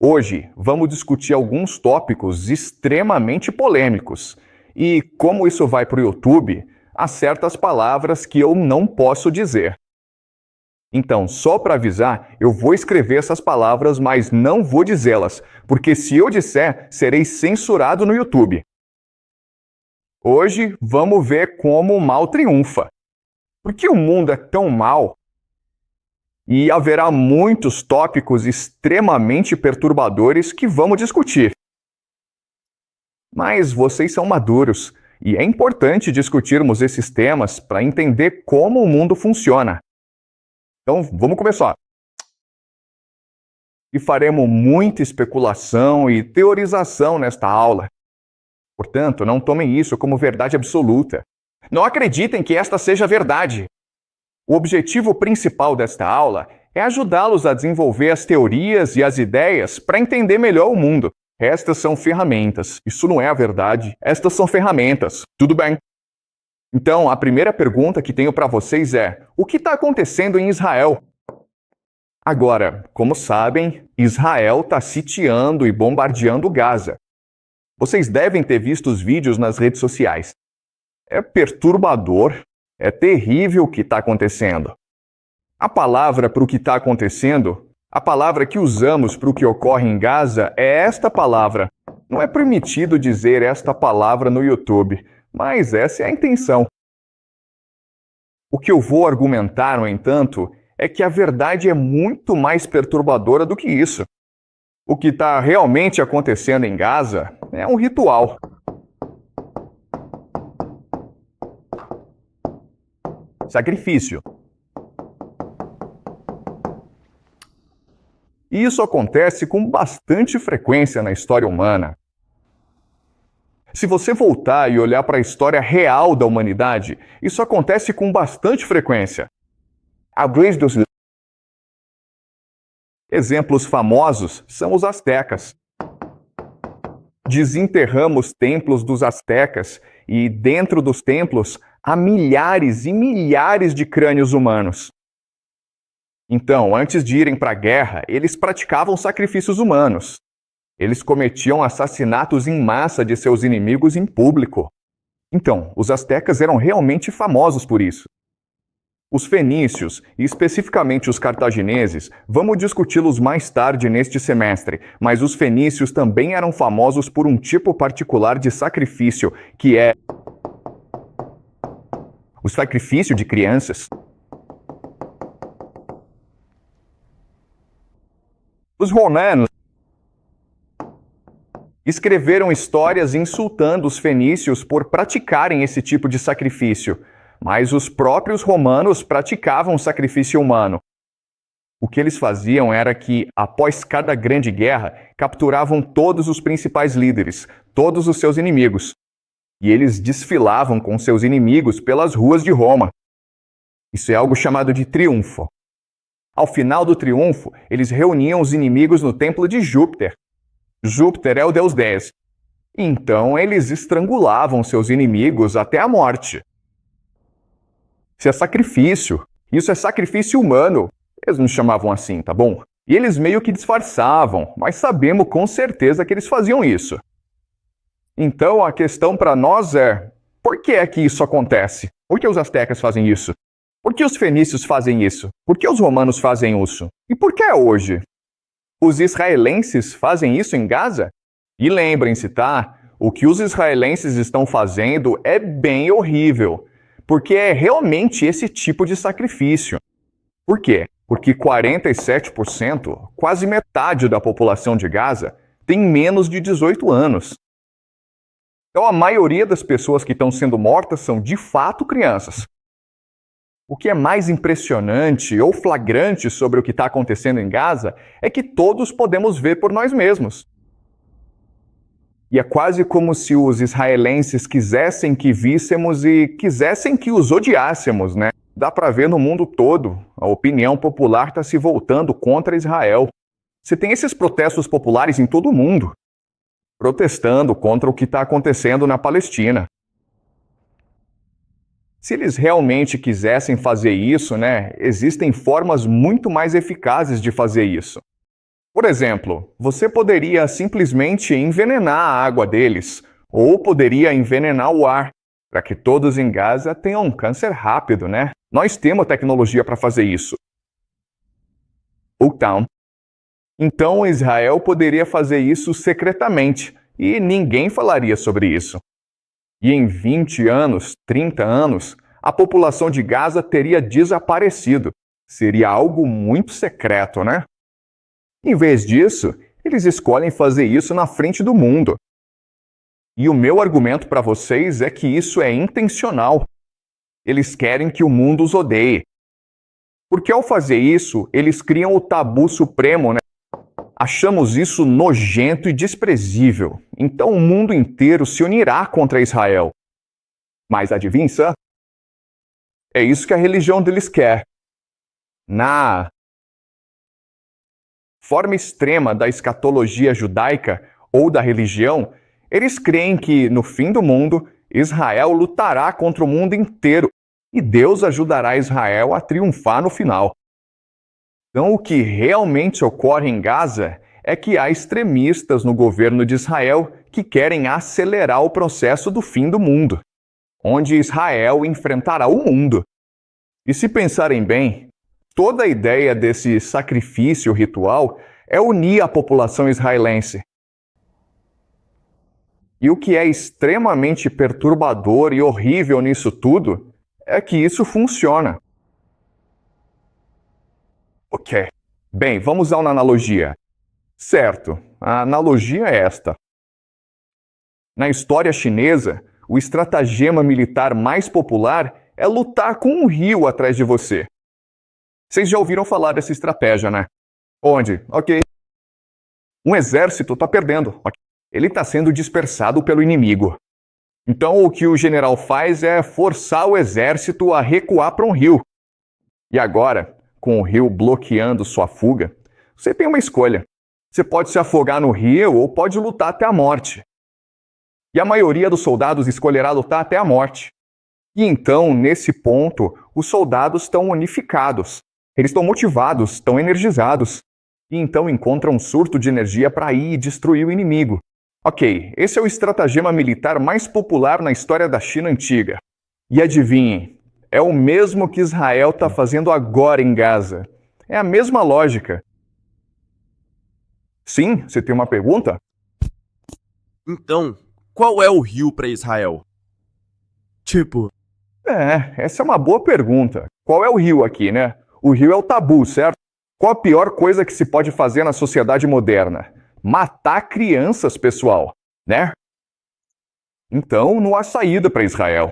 Hoje, vamos discutir alguns tópicos extremamente polêmicos e como isso vai para o YouTube, há certas palavras que eu não posso dizer. Então, só para avisar, eu vou escrever essas palavras, mas não vou dizê-las, porque se eu disser, serei censurado no YouTube. Hoje, vamos ver como o mal triunfa. Por que o mundo é tão mau? E haverá muitos tópicos extremamente perturbadores que vamos discutir. Mas vocês são maduros, e é importante discutirmos esses temas para entender como o mundo funciona. Então, vamos começar. E faremos muita especulação e teorização nesta aula. Portanto, não tomem isso como verdade absoluta. Não acreditem que esta seja a verdade. O objetivo principal desta aula é ajudá-los a desenvolver as teorias e as ideias para entender melhor o mundo. Estas são ferramentas. Isso não é a verdade. Estas são ferramentas. Tudo bem? Então, a primeira pergunta que tenho para vocês é: o que está acontecendo em Israel? Agora, como sabem, Israel está sitiando e bombardeando Gaza. Vocês devem ter visto os vídeos nas redes sociais. É perturbador. É terrível o que está acontecendo. A palavra para o que está acontecendo, a palavra que usamos para o que ocorre em Gaza é esta palavra. Não é permitido dizer esta palavra no YouTube, mas essa é a intenção. O que eu vou argumentar, no entanto, é que a verdade é muito mais perturbadora do que isso. O que está realmente acontecendo em Gaza é um ritual. Sacrifício. E isso acontece com bastante frequência na história humana. Se você voltar e olhar para a história real da humanidade, isso acontece com bastante frequência. Exemplos famosos são os astecas. Desenterramos templos dos astecas e dentro dos templos há milhares e milhares de crânios humanos. Então, antes de irem para a guerra, eles praticavam sacrifícios humanos. Eles cometiam assassinatos em massa de seus inimigos em público. Então, os astecas eram realmente famosos por isso. Os fenícios, e especificamente os cartagineses, vamos discuti-los mais tarde neste semestre, mas os fenícios também eram famosos por um tipo particular de sacrifício, que é o sacrifício de crianças. Os romanos escreveram histórias insultando os fenícios por praticarem esse tipo de sacrifício, mas os próprios romanos praticavam sacrifício humano. O que eles faziam era que, após cada grande guerra, capturavam todos os principais líderes, todos os seus inimigos. E eles desfilavam com seus inimigos pelas ruas de Roma. Isso é algo chamado de triunfo. Ao final do triunfo, eles reuniam os inimigos no templo de Júpiter. Júpiter é o deus 10. Então, eles estrangulavam seus inimigos até a morte. Isso é sacrifício. Isso é sacrifício humano. Eles não chamavam assim, tá bom? E eles meio que disfarçavam, mas sabemos com certeza que eles faziam isso. Então, a questão para nós é: por que é que isso acontece? Por que os astecas fazem isso? Por que os fenícios fazem isso? Por que os romanos fazem isso? E por que é hoje? Os israelenses fazem isso em Gaza? E lembrem-se, tá? O que os israelenses estão fazendo é bem horrível, porque é realmente esse tipo de sacrifício. Por quê? Porque 47%, quase metade da população de Gaza, tem menos de 18 anos. Então a maioria das pessoas que estão sendo mortas são de fato crianças. O que é mais impressionante ou flagrante sobre o que está acontecendo em Gaza é que todos podemos ver por nós mesmos. E é quase como se os israelenses quisessem que víssemos e quisessem que os odiássemos, né? Dá para ver no mundo todo. A opinião popular está se voltando contra Israel. Você tem esses protestos populares em todo o mundo, protestando contra o que está acontecendo na Palestina. Se eles realmente quisessem fazer isso, né, existem formas muito mais eficazes de fazer isso. Por exemplo, você poderia simplesmente envenenar a água deles, ou poderia envenenar o ar, para que todos em Gaza tenham um câncer rápido, né? Nós temos tecnologia para fazer isso. Então Israel poderia fazer isso secretamente, e ninguém falaria sobre isso. E em 20 anos, 30 anos, a população de Gaza teria desaparecido. Seria algo muito secreto, né? Em vez disso, eles escolhem fazer isso na frente do mundo. E o meu argumento para vocês é que isso é intencional. Eles querem que o mundo os odeie. Porque ao fazer isso, eles criam o tabu supremo, né? Achamos isso nojento e desprezível. Então o mundo inteiro se unirá contra Israel. Mas adivinha? É isso que a religião deles quer. Na forma extrema da escatologia judaica ou da religião, eles creem que, no fim do mundo, Israel lutará contra o mundo inteiro e Deus ajudará Israel a triunfar no final. Então, o que realmente ocorre em Gaza é que há extremistas no governo de Israel que querem acelerar o processo do fim do mundo, onde Israel enfrentará o mundo. E se pensarem bem, toda a ideia desse sacrifício ritual é unir a população israelense. E o que é extremamente perturbador e horrível nisso tudo é que isso funciona. Ok. Bem, vamos a uma analogia. Certo, a analogia é esta. Na história chinesa, o estratagema militar mais popular é lutar com um rio atrás de você. Vocês já ouviram falar dessa estratégia, né? Onde? Ok. Um exército está perdendo. Ele está sendo dispersado pelo inimigo. Então o que o general faz é forçar o exército a recuar para um rio. E agora, com o rio bloqueando sua fuga, você tem uma escolha. Você pode se afogar no rio ou pode lutar até a morte. E a maioria dos soldados escolherá lutar até a morte. E então, nesse ponto, os soldados estão unificados. Eles estão motivados, estão energizados. E então encontram um surto de energia para ir e destruir o inimigo. Ok, esse é o estratagema militar mais popular na história da China antiga. E adivinhem, é o mesmo que Israel está fazendo agora em Gaza. É a mesma lógica. Sim, você tem uma pergunta? Então, qual é o rio para Israel? Essa é uma boa pergunta. Qual é o rio aqui, né? O rio é o tabu, certo? Qual a pior coisa que se pode fazer na sociedade moderna? Matar crianças, pessoal, né? Então, não há saída para Israel.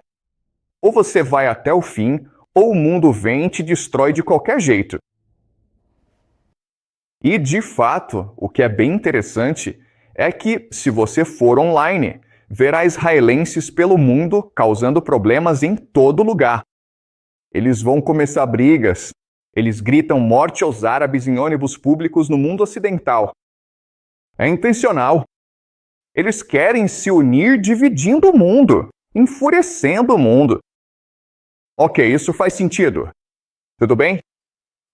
Ou você vai até o fim, ou o mundo vem e te destrói de qualquer jeito. E, de fato, o que é bem interessante é que, se você for online, verá israelenses pelo mundo causando problemas em todo lugar. Eles vão começar brigas. Eles gritam morte aos árabes em ônibus públicos no mundo ocidental. É intencional. Eles querem se unir dividindo o mundo, enfurecendo o mundo. Ok, isso faz sentido. Tudo bem?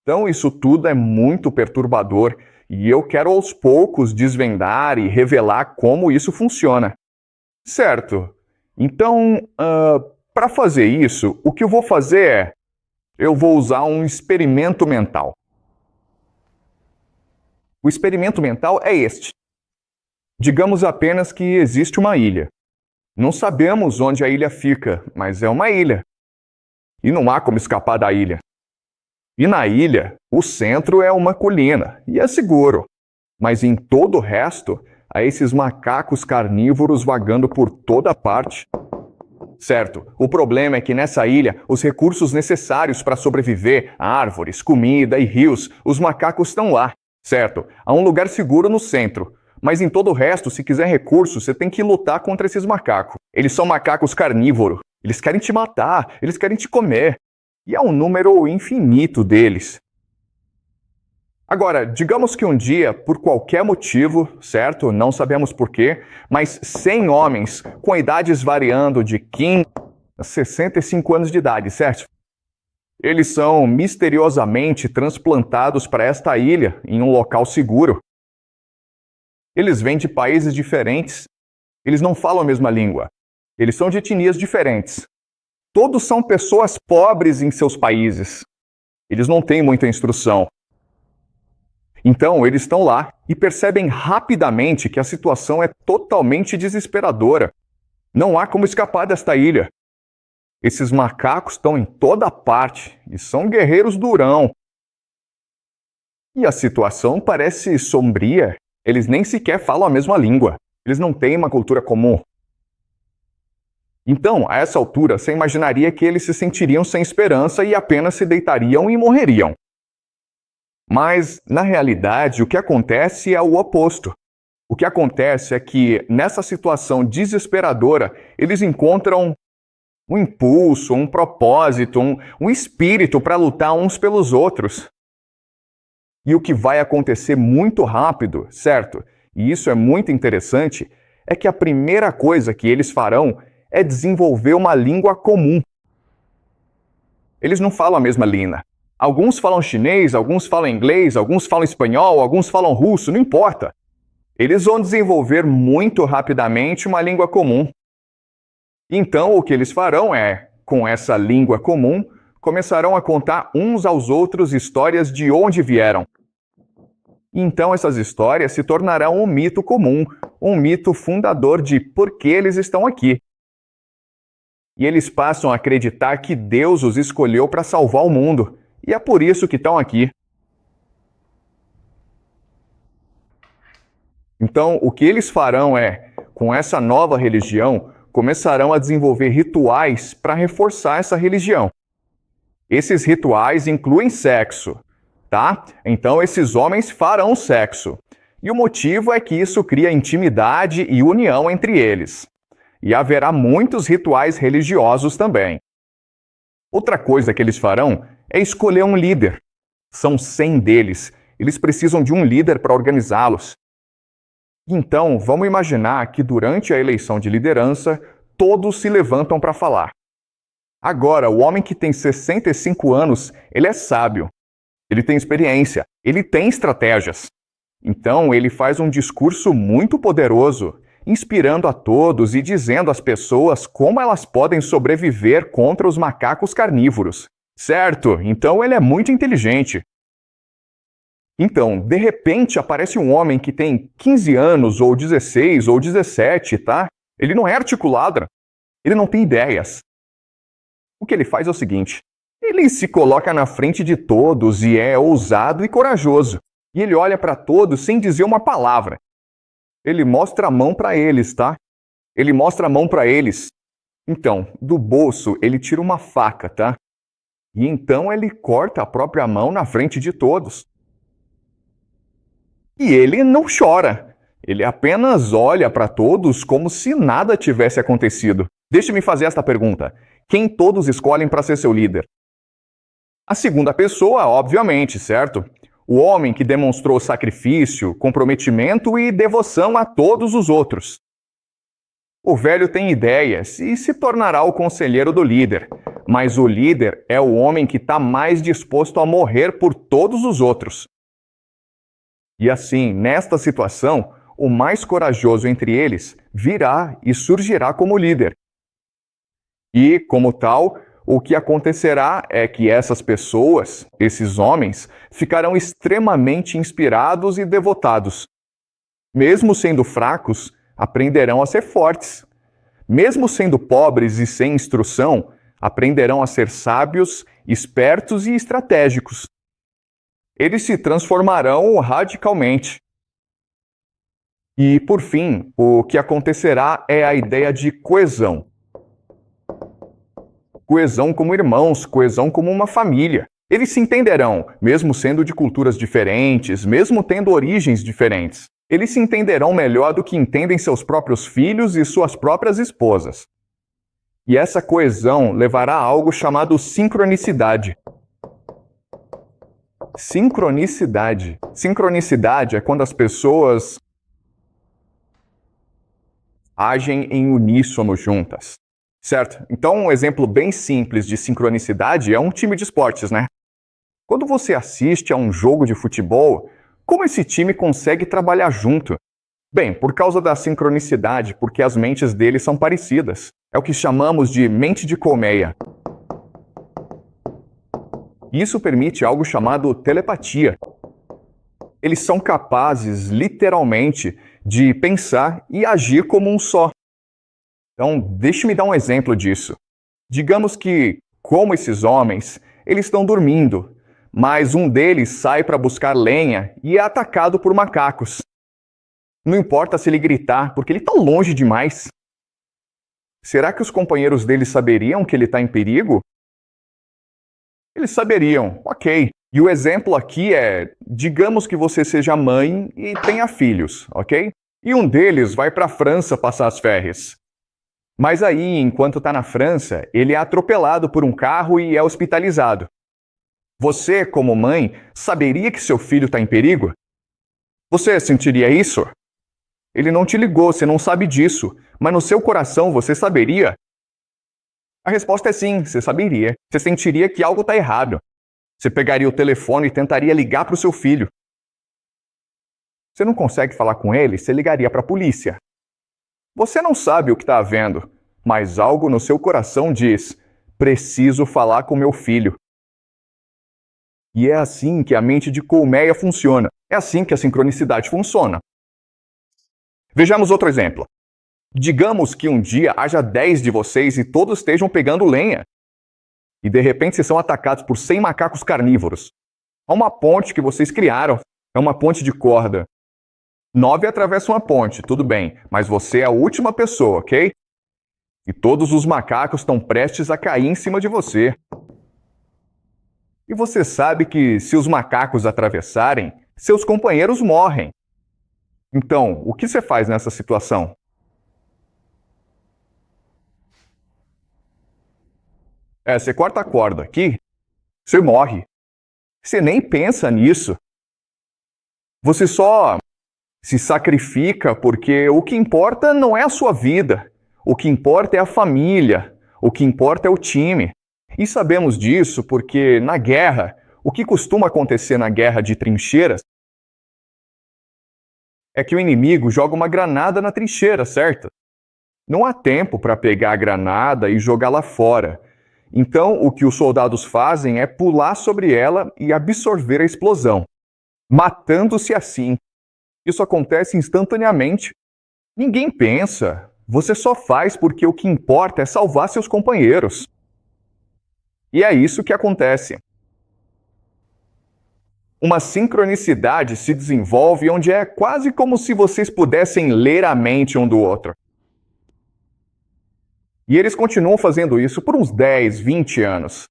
Então, isso tudo é muito perturbador e eu quero aos poucos desvendar e revelar como isso funciona. Certo. Então, para fazer isso, o que eu vou fazer é... eu vou usar um experimento mental. O experimento mental é este. Digamos apenas que existe uma ilha. Não sabemos onde a ilha fica, mas é uma ilha. E não há como escapar da ilha. E na ilha, o centro é uma colina, e é seguro. Mas em todo o resto, há esses macacos carnívoros vagando por toda parte. Certo, o problema é que nessa ilha, os recursos necessários para sobreviver, árvores, comida e rios, os macacos estão lá. Certo, há um lugar seguro no centro. Mas em todo o resto, se quiser recursos, você tem que lutar contra esses macacos. Eles são macacos carnívoros. Eles querem te matar, eles querem te comer. E há um número infinito deles. Agora, digamos que um dia, por qualquer motivo, certo? Não sabemos porquê, mas 100 homens com idades variando de 15 a 65 anos de idade, certo? Eles são misteriosamente transplantados para esta ilha, em um local seguro. Eles vêm de países diferentes. Eles não falam a mesma língua. Eles são de etnias diferentes. Todos são pessoas pobres em seus países. Eles não têm muita instrução. Então, eles estão lá e percebem rapidamente que a situação é totalmente desesperadora. Não há como escapar desta ilha. Esses macacos estão em toda parte e são guerreiros durão. E a situação parece sombria. Eles nem sequer falam a mesma língua. Eles não têm uma cultura comum. Então, a essa altura, você imaginaria que eles se sentiriam sem esperança e apenas se deitariam e morreriam. Mas, na realidade, o que acontece é o oposto. O que acontece é que, nessa situação desesperadora, eles encontram um impulso, um propósito, um espírito para lutar uns pelos outros. E o que vai acontecer muito rápido, certo? E isso é muito interessante, é que a primeira coisa que eles farão é desenvolver uma língua comum. Eles não falam a mesma língua. Alguns falam chinês, alguns falam inglês, alguns falam espanhol, alguns falam russo, não importa. Eles vão desenvolver muito rapidamente uma língua comum. Então, o que eles farão é, com essa língua comum, começarão a contar uns aos outros histórias de onde vieram. Então, essas histórias se tornarão um mito comum, um mito fundador de por que eles estão aqui. E eles passam a acreditar que Deus os escolheu para salvar o mundo. E é por isso que estão aqui. Então, o que eles farão é, com essa nova religião, começarão a desenvolver rituais para reforçar essa religião. Esses rituais incluem sexo, tá? Então, esses homens farão sexo. E o motivo é que isso cria intimidade e união entre eles. E haverá muitos rituais religiosos também. Outra coisa que eles farão é escolher um líder. São 100 deles. Eles precisam de um líder para organizá-los. Então, vamos imaginar que durante a eleição de liderança, todos se levantam para falar. Agora, o homem que tem 65 anos, ele é sábio. Ele tem experiência. Ele tem estratégias. Então, ele faz um discurso muito poderoso, inspirando a todos e dizendo às pessoas como elas podem sobreviver contra os macacos carnívoros. Certo? Então ele é muito inteligente. Então, de repente, aparece um homem que tem 15 anos, ou 16, ou 17, tá? Ele não é articulado. Ele não tem ideias. O que ele faz é o seguinte. Ele se coloca na frente de todos e é ousado e corajoso. E ele olha para todos sem dizer uma palavra. Ele mostra a mão para eles, tá? Ele mostra a mão para eles. Então, do bolso, ele tira uma faca, tá? E então ele corta a própria mão na frente de todos. E ele não chora. Ele apenas olha para todos como se nada tivesse acontecido. Deixe-me fazer esta pergunta. Quem todos escolhem para ser seu líder? A segunda pessoa, obviamente, certo? O homem que demonstrou sacrifício, comprometimento e devoção a todos os outros. O velho tem ideias e se tornará o conselheiro do líder, mas o líder é o homem que está mais disposto a morrer por todos os outros. E assim, nesta situação, o mais corajoso entre eles virá e surgirá como líder. E, como tal, o que acontecerá é que essas pessoas, esses homens, ficarão extremamente inspirados e devotados. Mesmo sendo fracos, aprenderão a ser fortes. Mesmo sendo pobres e sem instrução, aprenderão a ser sábios, espertos e estratégicos. Eles se transformarão radicalmente. E, por fim, o que acontecerá é a ideia de coesão. Coesão como irmãos, coesão como uma família. Eles se entenderão, mesmo sendo de culturas diferentes, mesmo tendo origens diferentes. Eles se entenderão melhor do que entendem seus próprios filhos e suas próprias esposas. E essa coesão levará a algo chamado sincronicidade. Sincronicidade. Sincronicidade é quando as pessoas agem em uníssono juntas. Certo? Então, um exemplo bem simples de sincronicidade é um time de esportes, né? Quando você assiste a um jogo de futebol, como esse time consegue trabalhar junto? Bem, por causa da sincronicidade, porque as mentes deles são parecidas. É o que chamamos de mente de colmeia. Isso permite algo chamado telepatia. Eles são capazes, literalmente, de pensar e agir como um só. Então, deixe-me dar um exemplo disso. Digamos que, como esses homens, eles estão dormindo, mas um deles sai para buscar lenha e é atacado por macacos. Não importa se ele gritar, porque ele está longe demais. Será que os companheiros dele saberiam que ele está em perigo? Eles saberiam, ok. E o exemplo aqui é, digamos que você seja mãe e tenha filhos, ok? E um deles vai para a França passar as férias. Mas aí, enquanto está na França, ele é atropelado por um carro e é hospitalizado. Você, como mãe, saberia que seu filho está em perigo? Você sentiria isso? Ele não te ligou, você não sabe disso, mas no seu coração você saberia? A resposta é sim, você saberia. Você sentiria que algo está errado. Você pegaria o telefone e tentaria ligar para o seu filho. Você não consegue falar com ele, você ligaria para a polícia. Você não sabe o que está havendo, mas algo no seu coração diz: preciso falar com meu filho. E é assim que a mente de colmeia funciona. É assim que a sincronicidade funciona. Vejamos outro exemplo. Digamos que um dia haja 10 de vocês e todos estejam pegando lenha. E de repente vocês são atacados por 100 macacos carnívoros. Há uma ponte que vocês criaram. É uma ponte de corda. 9 atravessam a ponte, tudo bem. Mas você é a última pessoa, ok? E todos os macacos estão prestes a cair em cima de você. E você sabe que se os macacos atravessarem, seus companheiros morrem. Então, o que você faz nessa situação? Você corta a corda aqui, você morre. Você nem pensa nisso. Você só se sacrifica porque o que importa não é a sua vida. O que importa é a família. O que importa é o time. E sabemos disso porque, na guerra, o que costuma acontecer na guerra de trincheiras é que o inimigo joga uma granada na trincheira, certo? Não há tempo para pegar a granada e jogá-la fora. Então, o que os soldados fazem é pular sobre ela e absorver a explosão, matando-se assim. Isso acontece instantaneamente. Ninguém pensa. Você só faz porque o que importa é salvar seus companheiros. E é isso que acontece. Uma sincronicidade se desenvolve onde é quase como se vocês pudessem ler a mente um do outro. E eles continuam fazendo isso por uns 10, 20 anos.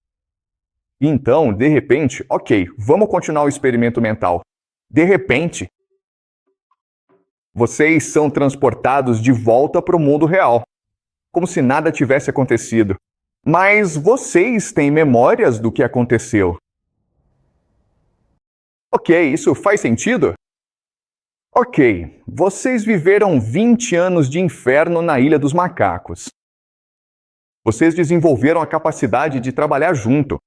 E então, de repente, ok, vamos continuar o experimento mental. De repente, vocês são transportados de volta para o mundo real, como se nada tivesse acontecido. Mas vocês têm memórias do que aconteceu. Ok, isso faz sentido? Ok, vocês viveram 20 anos de inferno na Ilha dos Macacos. Vocês desenvolveram a capacidade de trabalhar junto.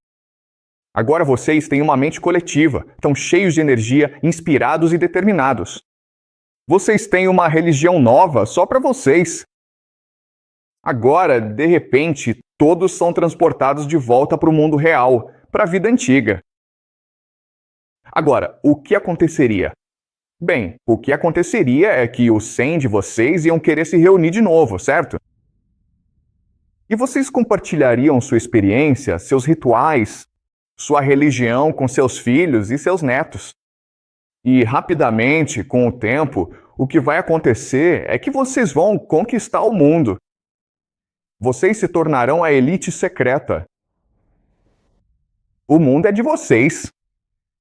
Agora vocês têm uma mente coletiva, estão cheios de energia, inspirados e determinados. Vocês têm uma religião nova só para vocês. Agora, de repente, todos são transportados de volta para o mundo real, para a vida antiga. Agora, o que aconteceria? Bem, o que aconteceria é que os 100 de vocês iam querer se reunir de novo, certo? E vocês compartilhariam sua experiência, seus rituais, sua religião com seus filhos e seus netos. E rapidamente, com o tempo, o que vai acontecer é que vocês vão conquistar o mundo. Vocês se tornarão a elite secreta. O mundo é de vocês.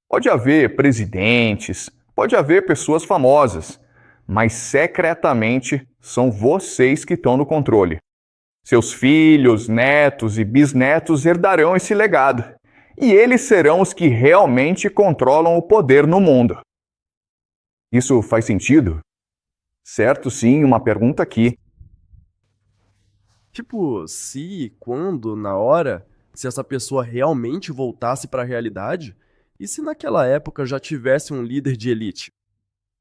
Pode haver presidentes, pode haver pessoas famosas, mas secretamente são vocês que estão no controle. Seus filhos, netos e bisnetos herdarão esse legado. E eles serão os que realmente controlam o poder no mundo. Isso faz sentido? Certo, sim, uma pergunta aqui. Tipo, se, quando, na hora, se essa pessoa realmente voltasse para a realidade, e se naquela época já tivesse um líder de elite?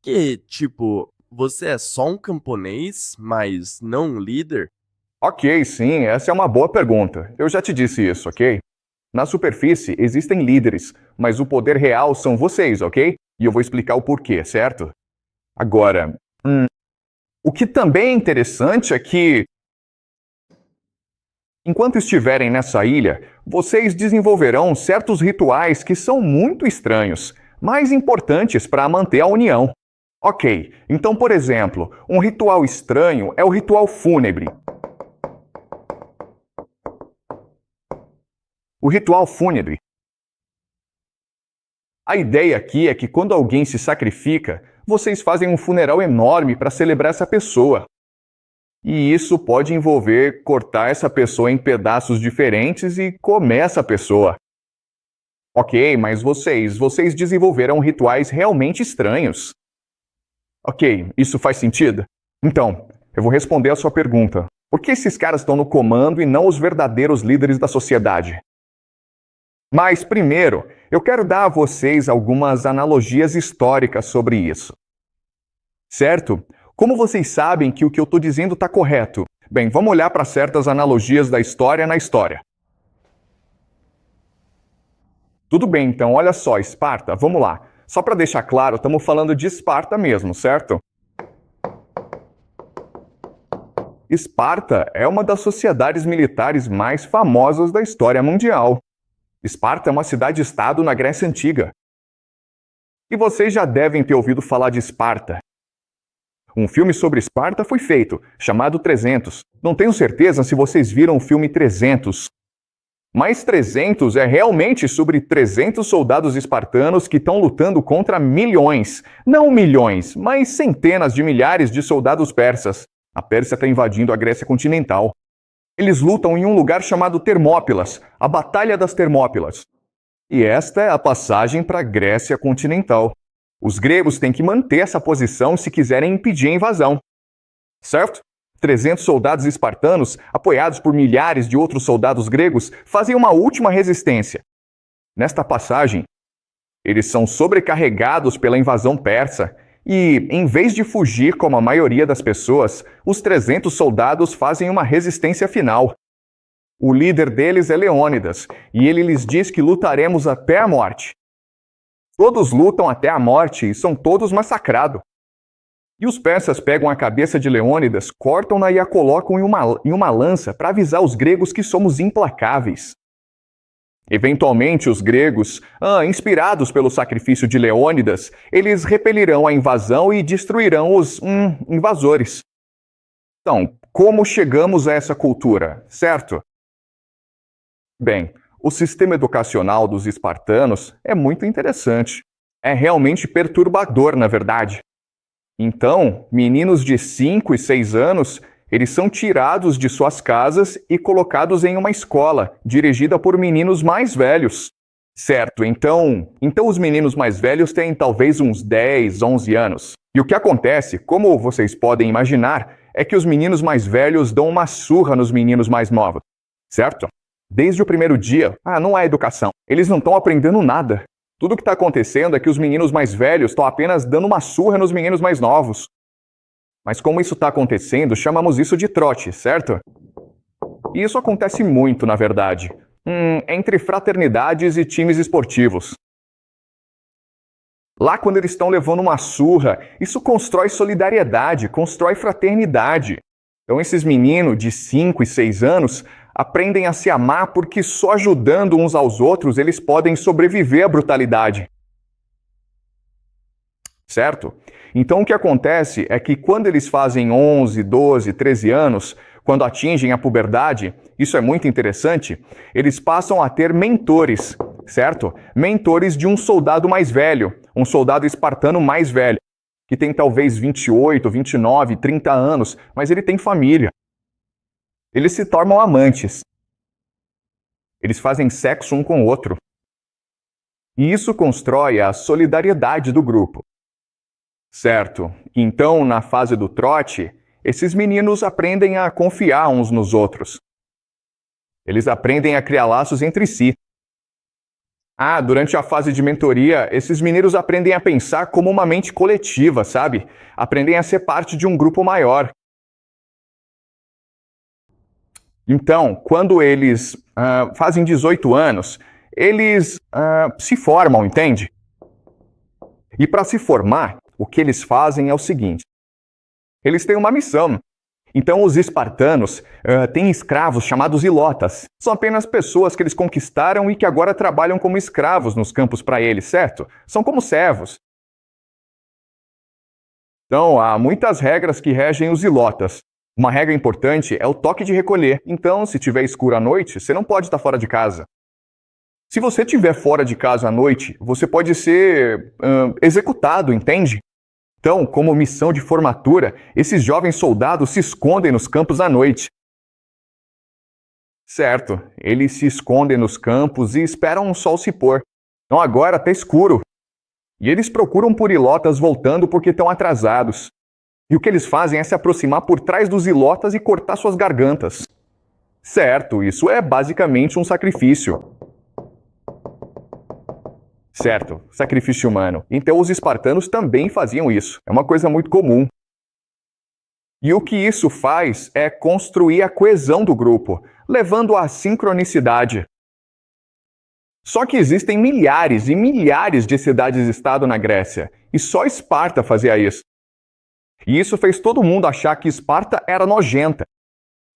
Que, tipo, Você é só um camponês, mas não um líder? Ok, sim, essa é uma boa pergunta. Eu já te disse isso, ok? Na superfície existem líderes, mas o poder real são vocês, ok? E eu vou explicar o porquê, certo? Agora, o que também é interessante é que, enquanto estiverem nessa ilha, vocês desenvolverão certos rituais que são muito estranhos, mas importantes para manter a união. Ok, então, por exemplo, um ritual estranho é o ritual fúnebre. O ritual fúnebre. A ideia aqui é que quando alguém se sacrifica, vocês fazem um funeral enorme para celebrar essa pessoa. E isso pode envolver cortar essa pessoa em pedaços diferentes e comer essa pessoa. Ok, mas vocês desenvolveram rituais realmente estranhos. Ok, isso faz sentido? Então, eu vou responder a sua pergunta. Por que esses caras estão no comando e não os verdadeiros líderes da sociedade? Mas, primeiro, eu quero dar a vocês algumas analogias históricas sobre isso. Certo? Como vocês sabem que o que eu estou dizendo está correto? Bem, vamos olhar para certas analogias da história na história. Tudo bem, então, olha só, Esparta, vamos lá. Só para deixar claro, estamos falando de Esparta mesmo, certo? Esparta é uma das sociedades militares mais famosas da história mundial. Esparta é uma cidade-estado na Grécia Antiga. E vocês já devem ter ouvido falar de Esparta. Um filme sobre Esparta foi feito, chamado 300. Não tenho certeza se vocês viram o filme 300. Mas 300 é realmente sobre 300 soldados espartanos que estão lutando contra milhões. Não milhões, mas centenas de milhares de soldados persas. A Pérsia está invadindo a Grécia continental. Eles lutam em um lugar chamado Termópilas, a Batalha das Termópilas. E esta é a passagem para a Grécia continental. Os gregos têm que manter essa posição se quiserem impedir a invasão. Certo? 300 soldados espartanos, apoiados por milhares de outros soldados gregos, fazem uma última resistência. Nesta passagem, eles são sobrecarregados pela invasão persa e, em vez de fugir como a maioria das pessoas, os 300 soldados fazem uma resistência final. O líder deles é Leônidas, e ele lhes diz que lutaremos até a morte. Todos lutam até a morte e são todos massacrados. E os persas pegam a cabeça de Leônidas, cortam-na e a colocam em uma lança para avisar os gregos que somos implacáveis. Eventualmente, os gregos, inspirados pelo sacrifício de Leônidas, eles repelirão a invasão e destruirão os invasores. Então, como chegamos a essa cultura, certo? Bem, o sistema educacional dos espartanos é muito interessante. É realmente perturbador, na verdade. Então, meninos de 5 e 6 anos, eles são tirados de suas casas e colocados em uma escola, dirigida por meninos mais velhos. Certo, então os meninos mais velhos têm talvez uns 10, 11 anos. E o que acontece, como vocês podem imaginar, é que os meninos mais velhos dão uma surra nos meninos mais novos. Certo? Desde o primeiro dia, não há educação. Eles não estão aprendendo nada. Tudo o que está acontecendo é que os meninos mais velhos estão apenas dando uma surra nos meninos mais novos. Mas como isso está acontecendo, chamamos isso de trote, certo? E isso acontece muito, na verdade, entre fraternidades e times esportivos. Lá, quando eles estão levando uma surra, isso constrói solidariedade, constrói fraternidade. Então, esses meninos de 5 e 6 anos aprendem a se amar porque só ajudando uns aos outros eles podem sobreviver à brutalidade. Certo? Então o que acontece é que quando eles fazem 11, 12, 13 anos, quando atingem a puberdade, isso é muito interessante, eles passam a ter mentores, certo? Mentores de um soldado mais velho, um soldado espartano mais velho, que tem talvez 28, 29, 30 anos, mas ele tem família. Eles se tornam amantes. Eles fazem sexo um com o outro. E isso constrói a solidariedade do grupo. Certo. Então, na fase do trote, esses meninos aprendem a confiar uns nos outros. Eles aprendem a criar laços entre si. Durante a fase de mentoria, esses meninos aprendem a pensar como uma mente coletiva, sabe? Aprendem a ser parte de um grupo maior. Então, quando eles fazem 18 anos, eles se formam, entende? E para se formar, o que eles fazem é o seguinte: eles têm uma missão. Então, os espartanos têm escravos chamados ilotas. São apenas pessoas que eles conquistaram e que agora trabalham como escravos nos campos para eles, certo? São como servos. Então, há muitas regras que regem os ilotas. Uma regra importante é o toque de recolher. Então, se tiver escuro à noite, você não pode estar fora de casa. Se você estiver fora de casa à noite, você pode ser executado, entende? Então, como missão de formatura, esses jovens soldados se escondem nos campos à noite. Certo, eles se escondem nos campos e esperam o sol se pôr. Então agora está escuro. E eles procuram por ilotas voltando porque estão atrasados. E o que eles fazem é se aproximar por trás dos ilotas e cortar suas gargantas. Certo, isso é basicamente um sacrifício. Certo, sacrifício humano. Então os espartanos também faziam isso. É uma coisa muito comum. E o que isso faz é construir a coesão do grupo, levando à sincronicidade. Só que existem milhares e milhares de cidades-estado na Grécia, e só Esparta fazia isso. E isso fez todo mundo achar que Esparta era nojenta.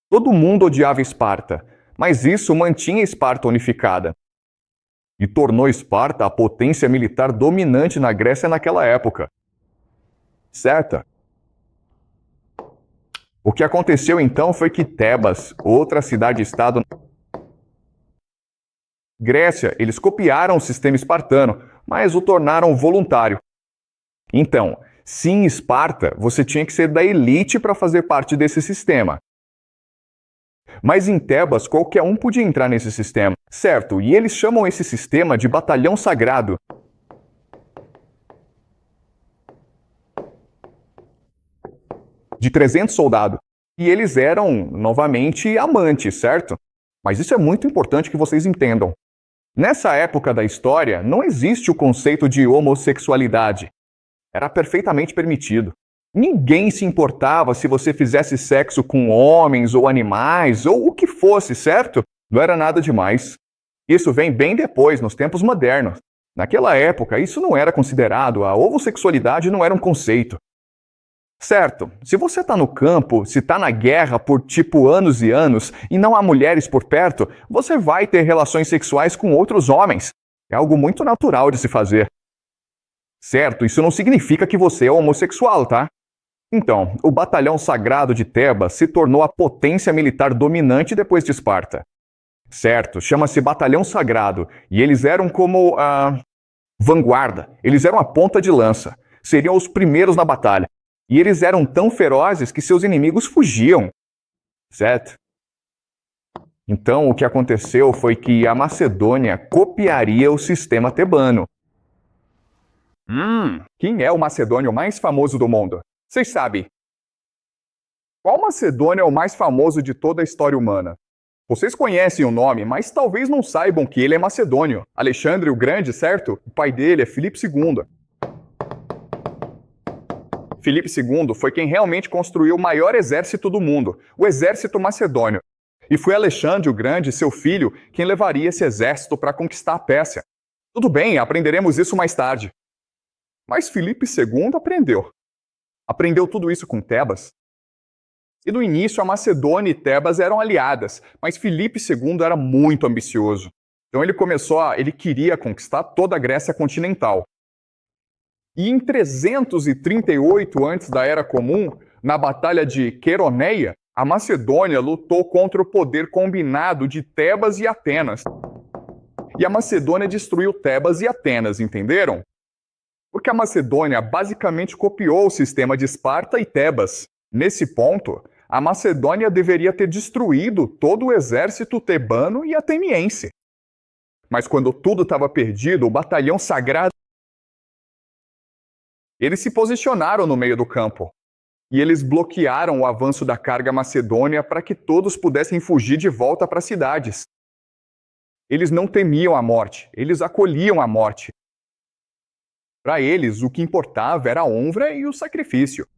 Todo mundo odiava Esparta, mas isso mantinha Esparta unificada. E tornou Esparta a potência militar dominante na Grécia naquela época. Certo? O que aconteceu então foi que Tebas, outra cidade-estado Grécia, eles copiaram o sistema espartano, mas o tornaram voluntário. Então, se em Esparta você tinha que ser da elite para fazer parte desse sistema. Mas em Tebas, qualquer um podia entrar nesse sistema, certo? E eles chamam esse sistema de batalhão sagrado. De 300 soldados. E eles eram, novamente, amantes, certo? Mas isso é muito importante que vocês entendam. Nessa época da história, não existe o conceito de homossexualidade. Era perfeitamente permitido. Ninguém se importava se você fizesse sexo com homens ou animais ou o que fosse, certo? Não era nada demais. Isso vem bem depois, nos tempos modernos. Naquela época, isso não era considerado, a homossexualidade não era um conceito. Certo, se você está no campo, se está na guerra por anos e anos e não há mulheres por perto, você vai ter relações sexuais com outros homens. É algo muito natural de se fazer. Certo, isso não significa que você é homossexual, tá? Então, o batalhão sagrado de Tebas se tornou a potência militar dominante depois de Esparta. Certo, chama-se batalhão sagrado e eles eram como a vanguarda, eles eram a ponta de lança, seriam os primeiros na batalha. E eles eram tão ferozes que seus inimigos fugiam. Certo? Então, o que aconteceu foi que a Macedônia copiaria o sistema tebano. Quem é o macedônio mais famoso do mundo? Vocês sabem. Qual macedônio é o mais famoso de toda a história humana? Vocês conhecem o nome, mas talvez não saibam que ele é macedônio. Alexandre o Grande, certo? O pai dele é Filipe II. Filipe II foi quem realmente construiu o maior exército do mundo, o exército macedônio. E foi Alexandre o Grande, seu filho, quem levaria esse exército para conquistar a Pérsia. Tudo bem, aprenderemos isso mais tarde. Mas Filipe II aprendeu. Aprendeu tudo isso com Tebas. E no início a Macedônia e Tebas eram aliadas, mas Filipe II era muito ambicioso. Então ele queria conquistar toda a Grécia continental. E em 338 antes da Era Comum, na Batalha de Queroneia, a Macedônia lutou contra o poder combinado de Tebas e Atenas. E a Macedônia destruiu Tebas e Atenas, entenderam? Porque a Macedônia basicamente copiou o sistema de Esparta e Tebas. Nesse ponto, a Macedônia deveria ter destruído todo o exército tebano e ateniense. Mas quando tudo estava perdido, o batalhão sagrado eles se posicionaram no meio do campo e eles bloquearam o avanço da carga macedônia para que todos pudessem fugir de volta para as cidades. Eles não temiam a morte, eles acolhiam a morte. Para eles, o que importava era a honra e o sacrifício.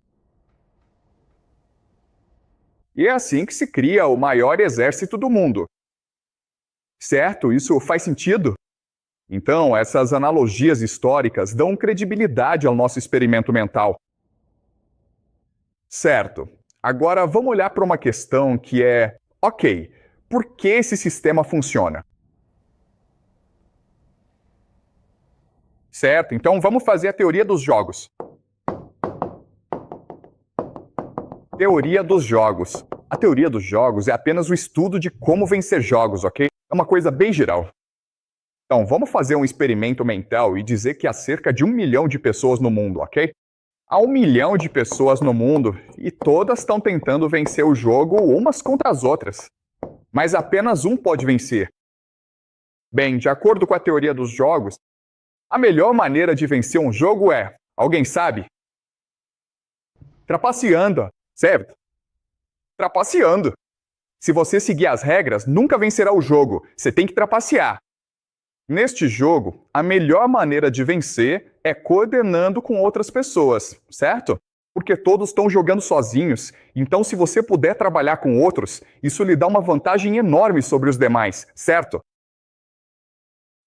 E é assim que se cria o maior exército do mundo. Certo? Isso faz sentido? Então, essas analogias históricas dão credibilidade ao nosso experimento mental. Certo. Agora vamos olhar para uma questão que é: ok, por que esse sistema funciona? Certo, então vamos fazer a teoria dos jogos. Teoria dos jogos. A teoria dos jogos é apenas o estudo de como vencer jogos, ok? É uma coisa bem geral. Então, vamos fazer um experimento mental e dizer que há cerca de 1 milhão de pessoas no mundo, ok? Há 1 milhão de pessoas no mundo e todas estão tentando vencer o jogo umas contra as outras. Mas apenas um pode vencer. Bem, de acordo com a teoria dos jogos, a melhor maneira de vencer um jogo é, alguém sabe? Trapaceando, certo? Trapaceando. Se você seguir as regras, nunca vencerá o jogo. Você tem que trapacear. Neste jogo, a melhor maneira de vencer é coordenando com outras pessoas, certo? Porque todos estão jogando sozinhos, então se você puder trabalhar com outros, isso lhe dá uma vantagem enorme sobre os demais, certo?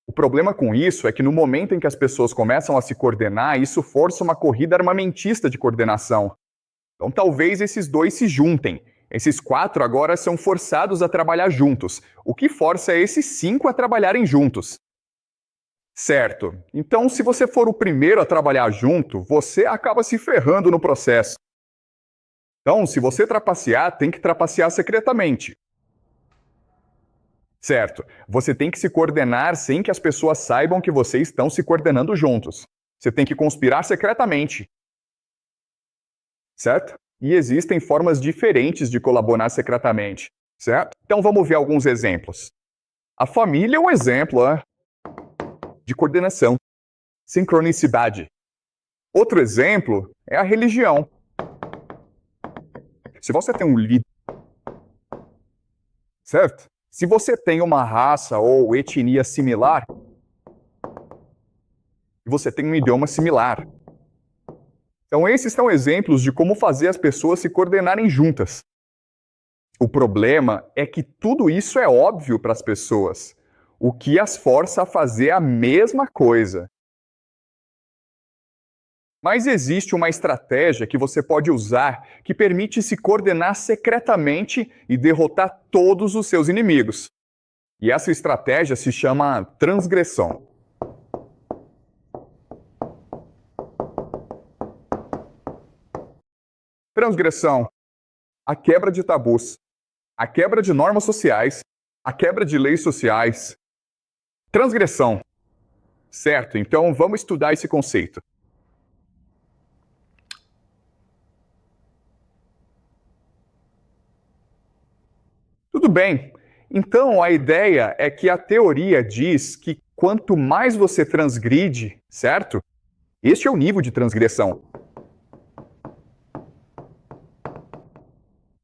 O problema com isso é que no momento em que as pessoas começam a se coordenar, isso força uma corrida armamentista de coordenação. Então talvez esses dois se juntem. Esses 4 agora são forçados a trabalhar juntos, o que força esses 5 a trabalharem juntos. Certo. Então, se você for o primeiro a trabalhar junto, você acaba se ferrando no processo. Então, se você trapacear, tem que trapacear secretamente. Certo. Você tem que se coordenar sem que as pessoas saibam que vocês estão se coordenando juntos. Você tem que conspirar secretamente. Certo? E existem formas diferentes de colaborar secretamente. Certo? Então, vamos ver alguns exemplos. A família é um exemplo, de coordenação, sincronicidade. Outro exemplo é a religião. Se você tem um líder, certo? Se você tem uma raça ou etnia similar, e você tem um idioma similar. Então esses são exemplos de como fazer as pessoas se coordenarem juntas. O problema é que tudo isso é óbvio para as pessoas, o que as força a fazer a mesma coisa. Mas existe uma estratégia que você pode usar que permite se coordenar secretamente e derrotar todos os seus inimigos. E essa estratégia se chama transgressão. Transgressão: a quebra de tabus, a quebra de normas sociais, a quebra de leis sociais. Transgressão. Certo, então vamos estudar esse conceito. Tudo bem. Então a ideia é que a teoria diz que quanto mais você transgride, certo? Este é o nível de transgressão.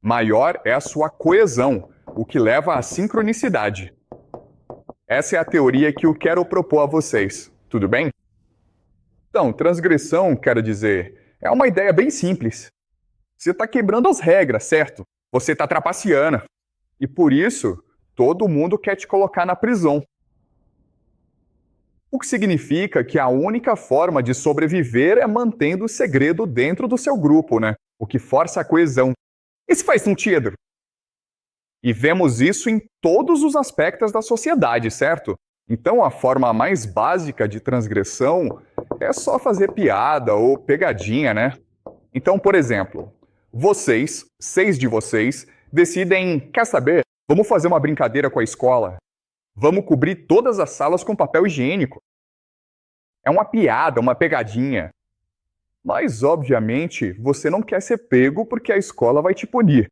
Maior é a sua coesão, o que leva à sincronicidade. Essa é a teoria que eu quero propor a vocês, tudo bem? Então, transgressão, quero dizer, é uma ideia bem simples. Você está quebrando as regras, certo? Você está trapaceando. E por isso, todo mundo quer te colocar na prisão. O que significa que a única forma de sobreviver é mantendo o segredo dentro do seu grupo, né? O que força a coesão. Isso faz sentido? E vemos isso em todos os aspectos da sociedade, certo? Então a forma mais básica de transgressão é só fazer piada ou pegadinha, né? Então, por exemplo, vocês, 6 de vocês, decidem, quer saber? Vamos fazer uma brincadeira com a escola. Vamos cobrir todas as salas com papel higiênico. É uma piada, uma pegadinha. Mas, obviamente, você não quer ser pego porque a escola vai te punir.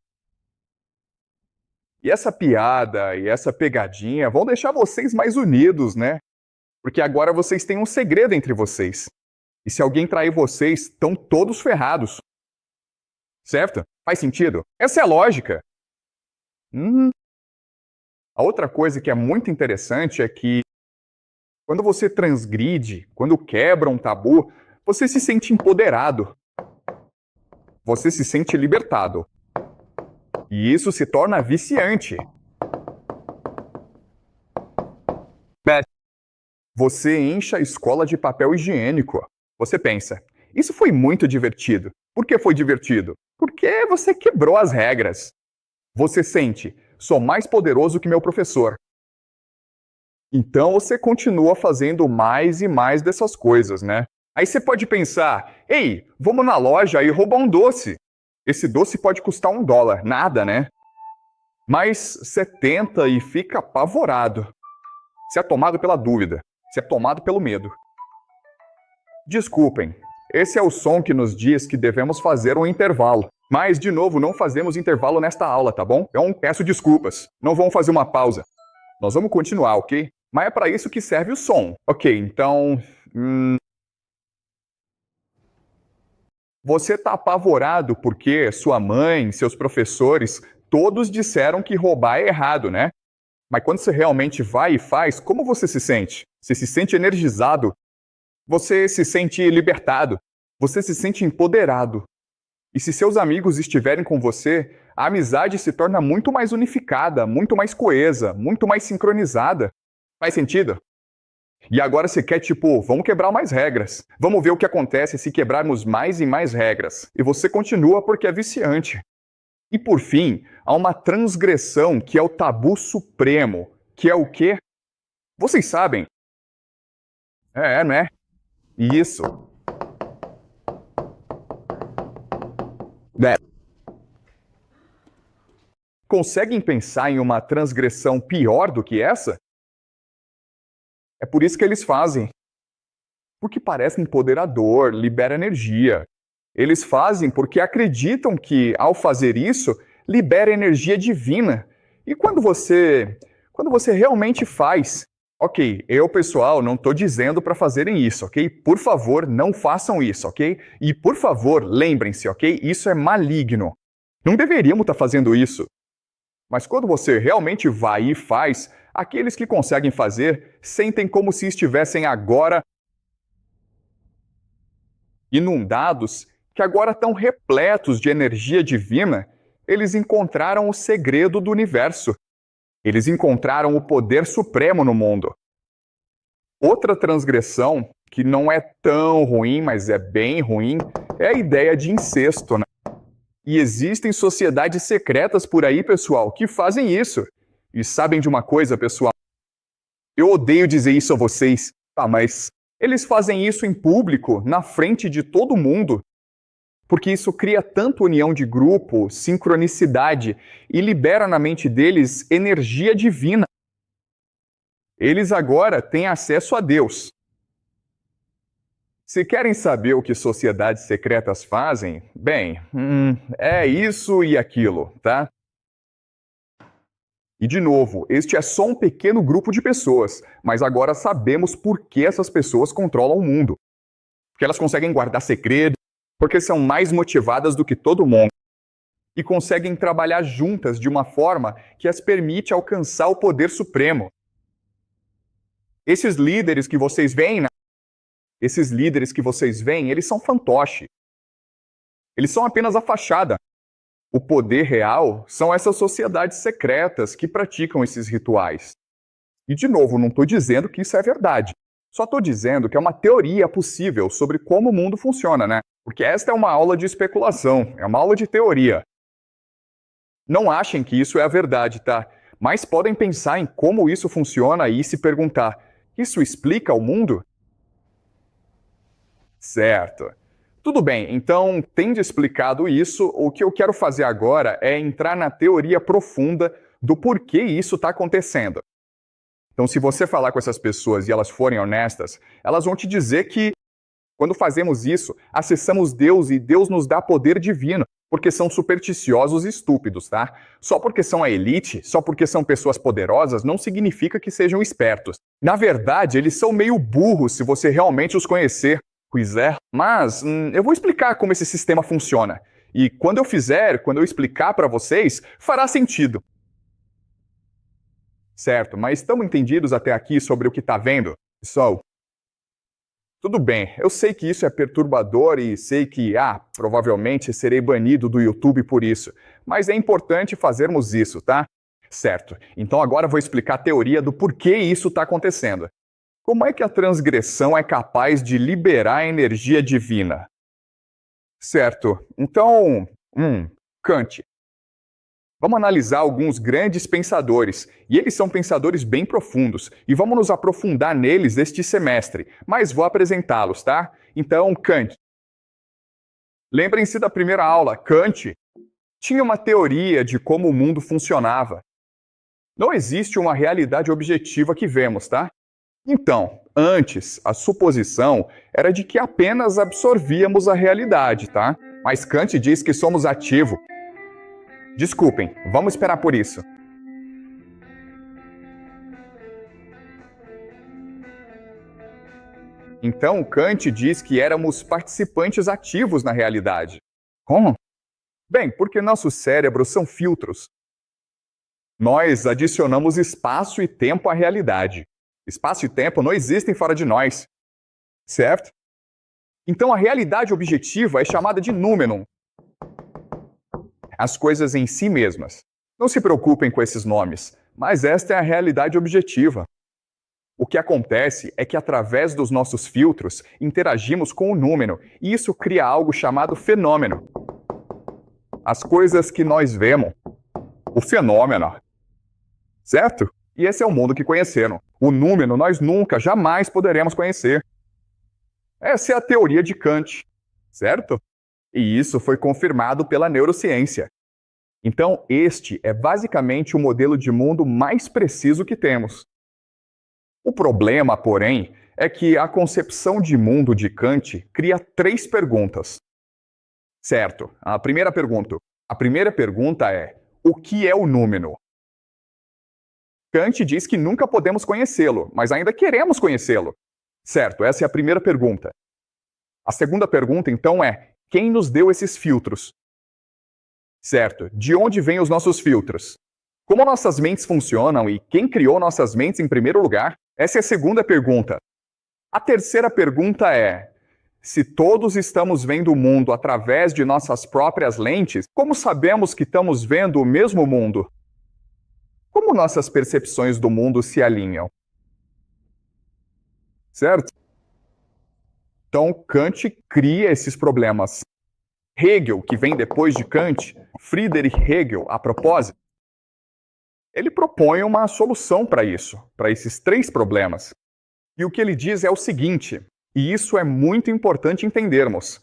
E essa piada e essa pegadinha vão deixar vocês mais unidos, né? Porque agora vocês têm um segredo entre vocês. E se alguém trair vocês, estão todos ferrados. Certo? Faz sentido? Essa é a lógica. A outra coisa que é muito interessante é que quando você transgride, quando quebra um tabu, você se sente empoderado. Você se sente libertado. E isso se torna viciante. Você enche a escola de papel higiênico. Você pensa, isso foi muito divertido. Por que foi divertido? Porque você quebrou as regras. Você sente, sou mais poderoso que meu professor. Então você continua fazendo mais e mais dessas coisas, né? Aí você pode pensar, ei, vamos na loja e roubar um doce. Esse doce pode custar $1, nada, né? Mas você tenta e fica apavorado. Você é tomado pela dúvida. Você é tomado pelo medo. Desculpem, esse é o som que nos diz que devemos fazer um intervalo. Mas, de novo, não fazemos intervalo nesta aula, tá bom? Eu peço desculpas. Não vamos fazer uma pausa. Nós vamos continuar, ok? Mas é para isso que serve o som. Ok, então... Você tá apavorado porque sua mãe, seus professores, todos disseram que roubar é errado, né? Mas quando você realmente vai e faz, como você se sente? Você se sente energizado? Você se sente libertado? Você se sente empoderado? E se seus amigos estiverem com você, a amizade se torna muito mais unificada, muito mais coesa, muito mais sincronizada. Faz sentido? E agora você quer, vamos quebrar mais regras. Vamos ver o que acontece se quebrarmos mais e mais regras. E você continua porque é viciante. E por fim, há uma transgressão que é o tabu supremo, que é o quê? Vocês sabem? Né? Isso. Conseguem pensar em uma transgressão pior do que essa? É por isso que eles fazem. Porque parece empoderador, libera energia. Eles fazem porque acreditam que, ao fazer isso, libera energia divina. E quando você realmente faz, ok, pessoal, não estou dizendo para fazerem isso, ok? Por favor, não façam isso, ok? E por favor, lembrem-se, ok? Isso é maligno. Não deveríamos estar fazendo isso. Mas quando você realmente vai e faz, aqueles que conseguem fazer sentem como se estivessem agora inundados, que agora estão repletos de energia divina. Eles encontraram o segredo do universo. Eles encontraram o poder supremo no mundo. Outra transgressão, que não é tão ruim, mas é bem ruim, é a ideia de incesto, né? E existem sociedades secretas por aí, pessoal, que fazem isso. E sabem de uma coisa, pessoal? Eu odeio dizer isso a vocês, mas eles fazem isso em público, na frente de todo mundo, porque isso cria tanto união de grupo, sincronicidade, e libera na mente deles energia divina. Eles agora têm acesso a Deus. Se querem saber o que sociedades secretas fazem, bem, é isso e aquilo, tá? E de novo, este é só um pequeno grupo de pessoas, mas agora sabemos por que essas pessoas controlam o mundo. Porque elas conseguem guardar segredos, porque são mais motivadas do que todo mundo. E conseguem trabalhar juntas de uma forma que as permite alcançar o poder supremo. Esses líderes que vocês veem, eles são fantoche. Eles são apenas a fachada. O poder real são essas sociedades secretas que praticam esses rituais. E, de novo, não estou dizendo que isso é verdade. Só estou dizendo que é uma teoria possível sobre como o mundo funciona, né? Porque esta é uma aula de especulação, é uma aula de teoria. Não achem que isso é a verdade, tá? Mas podem pensar em como isso funciona e se perguntar, isso explica o mundo? Certo. Tudo bem, então, tendo explicado isso, o que eu quero fazer agora é entrar na teoria profunda do porquê isso está acontecendo. Então, se você falar com essas pessoas e elas forem honestas, elas vão te dizer que, quando fazemos isso, acessamos Deus e Deus nos dá poder divino, porque são supersticiosos e estúpidos, tá? Só porque são a elite, só porque são pessoas poderosas, não significa que sejam espertos. Na verdade, eles são meio burros se você realmente os conhecer. Pois é, mas eu vou explicar como esse sistema funciona. E quando eu explicar para vocês, fará sentido. Certo, mas estamos entendidos até aqui sobre o que está vendo? Pessoal, tudo bem, eu sei que isso é perturbador e sei que, provavelmente serei banido do YouTube por isso, mas é importante fazermos isso, tá? Certo, então agora vou explicar a teoria do porquê isso está acontecendo. Como é que a transgressão é capaz de liberar a energia divina? Certo, então, Kant. Vamos analisar alguns grandes pensadores, e eles são pensadores bem profundos, e vamos nos aprofundar neles este semestre, mas vou apresentá-los, tá? Então, Kant. Lembrem-se da primeira aula, Kant tinha uma teoria de como o mundo funcionava. Não existe uma realidade objetiva que vemos, tá? Então, antes, a suposição era de que apenas absorvíamos a realidade, tá? Mas Kant diz que somos ativo. Desculpem, vamos esperar por isso. Então, Kant diz que éramos participantes ativos na realidade. Como? Bem, porque nossos cérebros são filtros. Nós adicionamos espaço e tempo à realidade. Espaço e tempo não existem fora de nós. Certo? Então a realidade objetiva é chamada de númenum. As coisas em si mesmas. Não se preocupem com esses nomes, mas esta é a realidade objetiva. O que acontece é que através dos nossos filtros interagimos com o númeno e isso cria algo chamado fenômeno. As coisas que nós vemos. O fenômeno. Certo? E esse é o mundo que conheceram. O número nós nunca, jamais poderemos conhecer. Essa é a teoria de Kant, certo? E isso foi confirmado pela neurociência. Então, este é basicamente o modelo de mundo mais preciso que temos. O problema, porém, é que a concepção de mundo de Kant cria 3 perguntas. Certo, a primeira pergunta é: o que é o número? Kant diz que nunca podemos conhecê-lo, mas ainda queremos conhecê-lo. Certo, essa é a primeira pergunta. A segunda pergunta, então, é: quem nos deu esses filtros? Certo, de onde vêm os nossos filtros? Como nossas mentes funcionam e quem criou nossas mentes em primeiro lugar? Essa é a segunda pergunta. A terceira pergunta é: se todos estamos vendo o mundo através de nossas próprias lentes, como sabemos que estamos vendo o mesmo mundo? Como nossas percepções do mundo se alinham? Certo? Então, Kant cria esses problemas. Hegel, que vem depois de Kant, Friedrich Hegel, a propósito, ele propõe uma solução para isso, para esses 3 problemas. E o que ele diz é o seguinte, e isso é muito importante entendermos: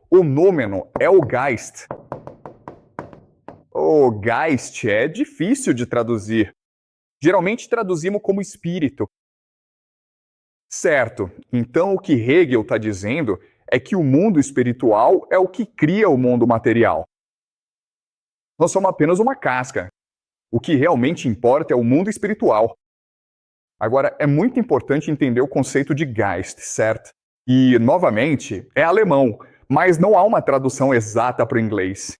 o númeno é o Geist. O Geist é difícil de traduzir. Geralmente traduzimos como espírito. Certo, então o que Hegel está dizendo é que o mundo espiritual é o que cria o mundo material. Nós somos apenas uma casca. O que realmente importa é o mundo espiritual. Agora, é muito importante entender o conceito de Geist, certo? E, novamente, é alemão, mas não há uma tradução exata para o inglês.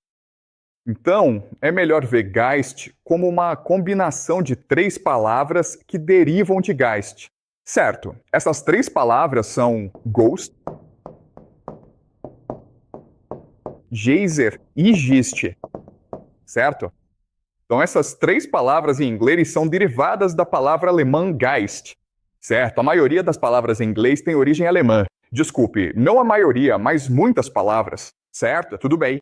Então, é melhor ver Geist como uma combinação de 3 palavras que derivam de Geist. Certo, essas 3 palavras são Ghost, Geyser e Gist. Certo? Então essas 3 palavras em inglês são derivadas da palavra alemã Geist. Certo, a maioria das palavras em inglês tem origem alemã. Desculpe, não a maioria, mas muitas palavras. Certo? Tudo bem.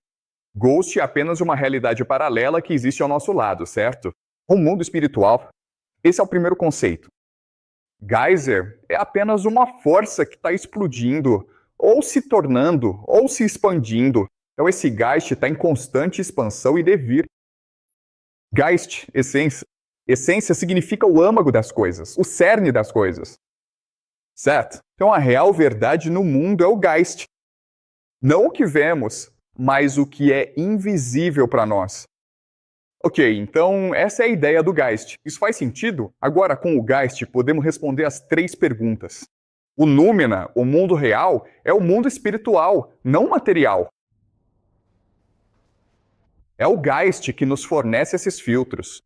Ghost é apenas uma realidade paralela que existe ao nosso lado, certo? O mundo espiritual. Esse é o primeiro conceito. Geyser é apenas uma força que está explodindo, ou se tornando, ou se expandindo. Então esse Geist está em constante expansão e devir. Geist, essência. Essência significa o âmago das coisas, o cerne das coisas. Certo? Então a real verdade no mundo é o Geist. Não o que vemos, mas o que é invisível para nós. Ok, então essa é a ideia do Geist. Isso faz sentido? Agora, com o Geist, podemos responder as 3 perguntas. O Númena, o mundo real, é o mundo espiritual, não material. É o Geist que nos fornece esses filtros.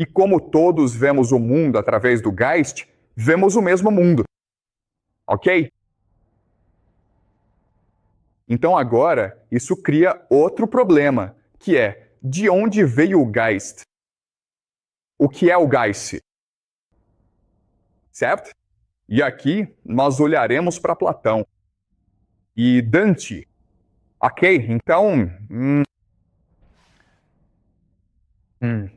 E como todos vemos o mundo através do Geist, vemos o mesmo mundo. Ok? Então agora, isso cria outro problema, que é, de onde veio o Geist? O que é o Geist? Certo? E aqui nós olharemos para Platão e Dante. Ok? Então,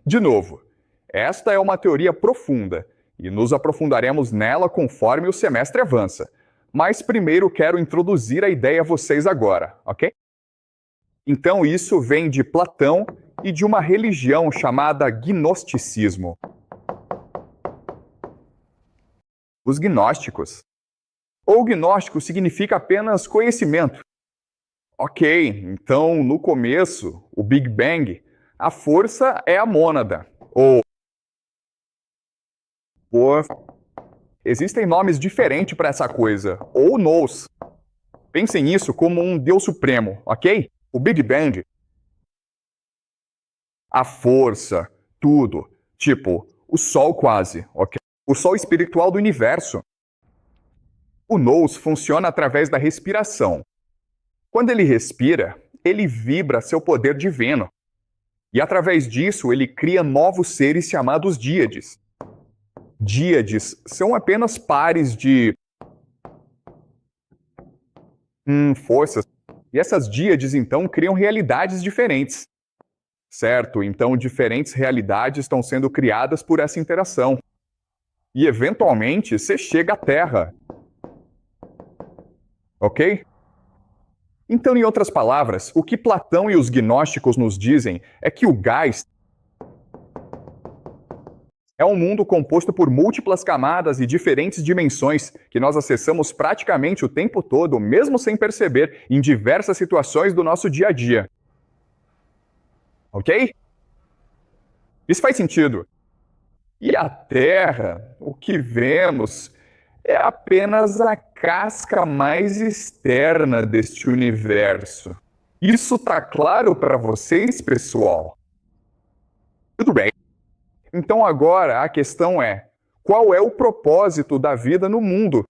de novo, esta é uma teoria profunda e nos aprofundaremos nela conforme o semestre avança. Mas primeiro quero introduzir a ideia a vocês agora, ok? Então isso vem de Platão e de uma religião chamada gnosticismo. Os gnósticos. Ou gnóstico significa apenas conhecimento. Ok, então no começo, o Big Bang, a força é a mônada. Existem nomes diferentes para essa coisa, ou nous. Pensem nisso como um Deus supremo, ok? O Big Bang. A força, tudo. Tipo, o Sol quase, ok? O Sol espiritual do universo. O nous funciona através da respiração. Quando ele respira, ele vibra seu poder divino. E através disso, ele cria novos seres chamados díades. Díades são apenas pares de forças. E essas díades, então, criam realidades diferentes. Certo? Então, diferentes realidades estão sendo criadas por essa interação. E, eventualmente, você chega à Terra. Ok? Então, em outras palavras, o que Platão e os gnósticos nos dizem é que o Geist é um mundo composto por múltiplas camadas e diferentes dimensões que nós acessamos praticamente o tempo todo, mesmo sem perceber, em diversas situações do nosso dia a dia. Ok? Isso faz sentido. E a Terra, o que vemos, é apenas a casca mais externa deste universo. Isso tá claro para vocês, pessoal? Tudo bem. Então agora a questão é, qual é o propósito da vida no mundo?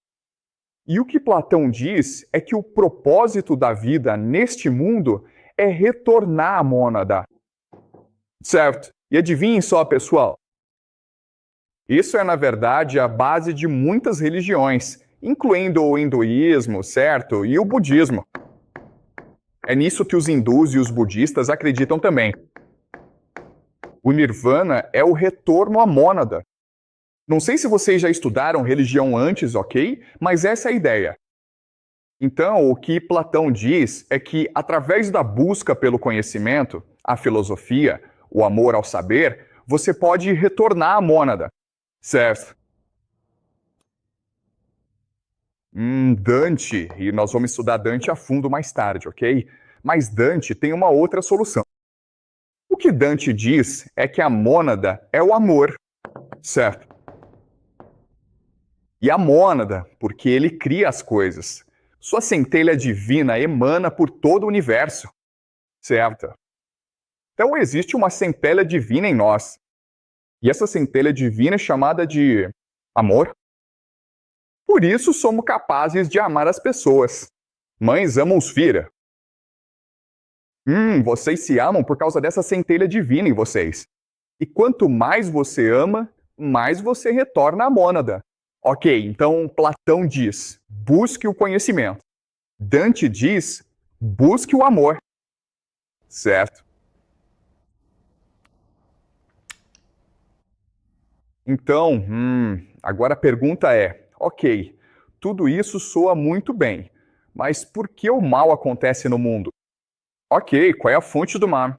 E o que Platão diz é que o propósito da vida neste mundo é retornar à mônada. Certo? E adivinhem só, pessoal. Isso é, na verdade, a base de muitas religiões, incluindo o hinduísmo, certo? E o budismo. É nisso que os hindus e os budistas acreditam também. O nirvana é o retorno à mônada. Não sei se vocês já estudaram religião antes, ok? Mas essa é a ideia. Então, o que Platão diz é que, através da busca pelo conhecimento, a filosofia, o amor ao saber, você pode retornar à mônada. Certo? Dante, e nós vamos estudar Dante a fundo mais tarde, ok? Mas Dante tem uma outra solução. O que Dante diz é que a mônada é o amor, certo? E a mônada, porque ele cria as coisas. Sua centelha divina emana por todo o universo, certo? Então existe uma centelha divina em nós. E essa centelha divina é chamada de amor. Por isso somos capazes de amar as pessoas. Mães amam os filhos. Vocês se amam por causa dessa centelha divina em vocês. E quanto mais você ama, mais você retorna à mônada. Ok, então Platão diz, busque o conhecimento. Dante diz, busque o amor. Certo? Então, agora a pergunta é, ok, tudo isso soa muito bem, mas por que o mal acontece no mundo? Ok, qual é a fonte do mal?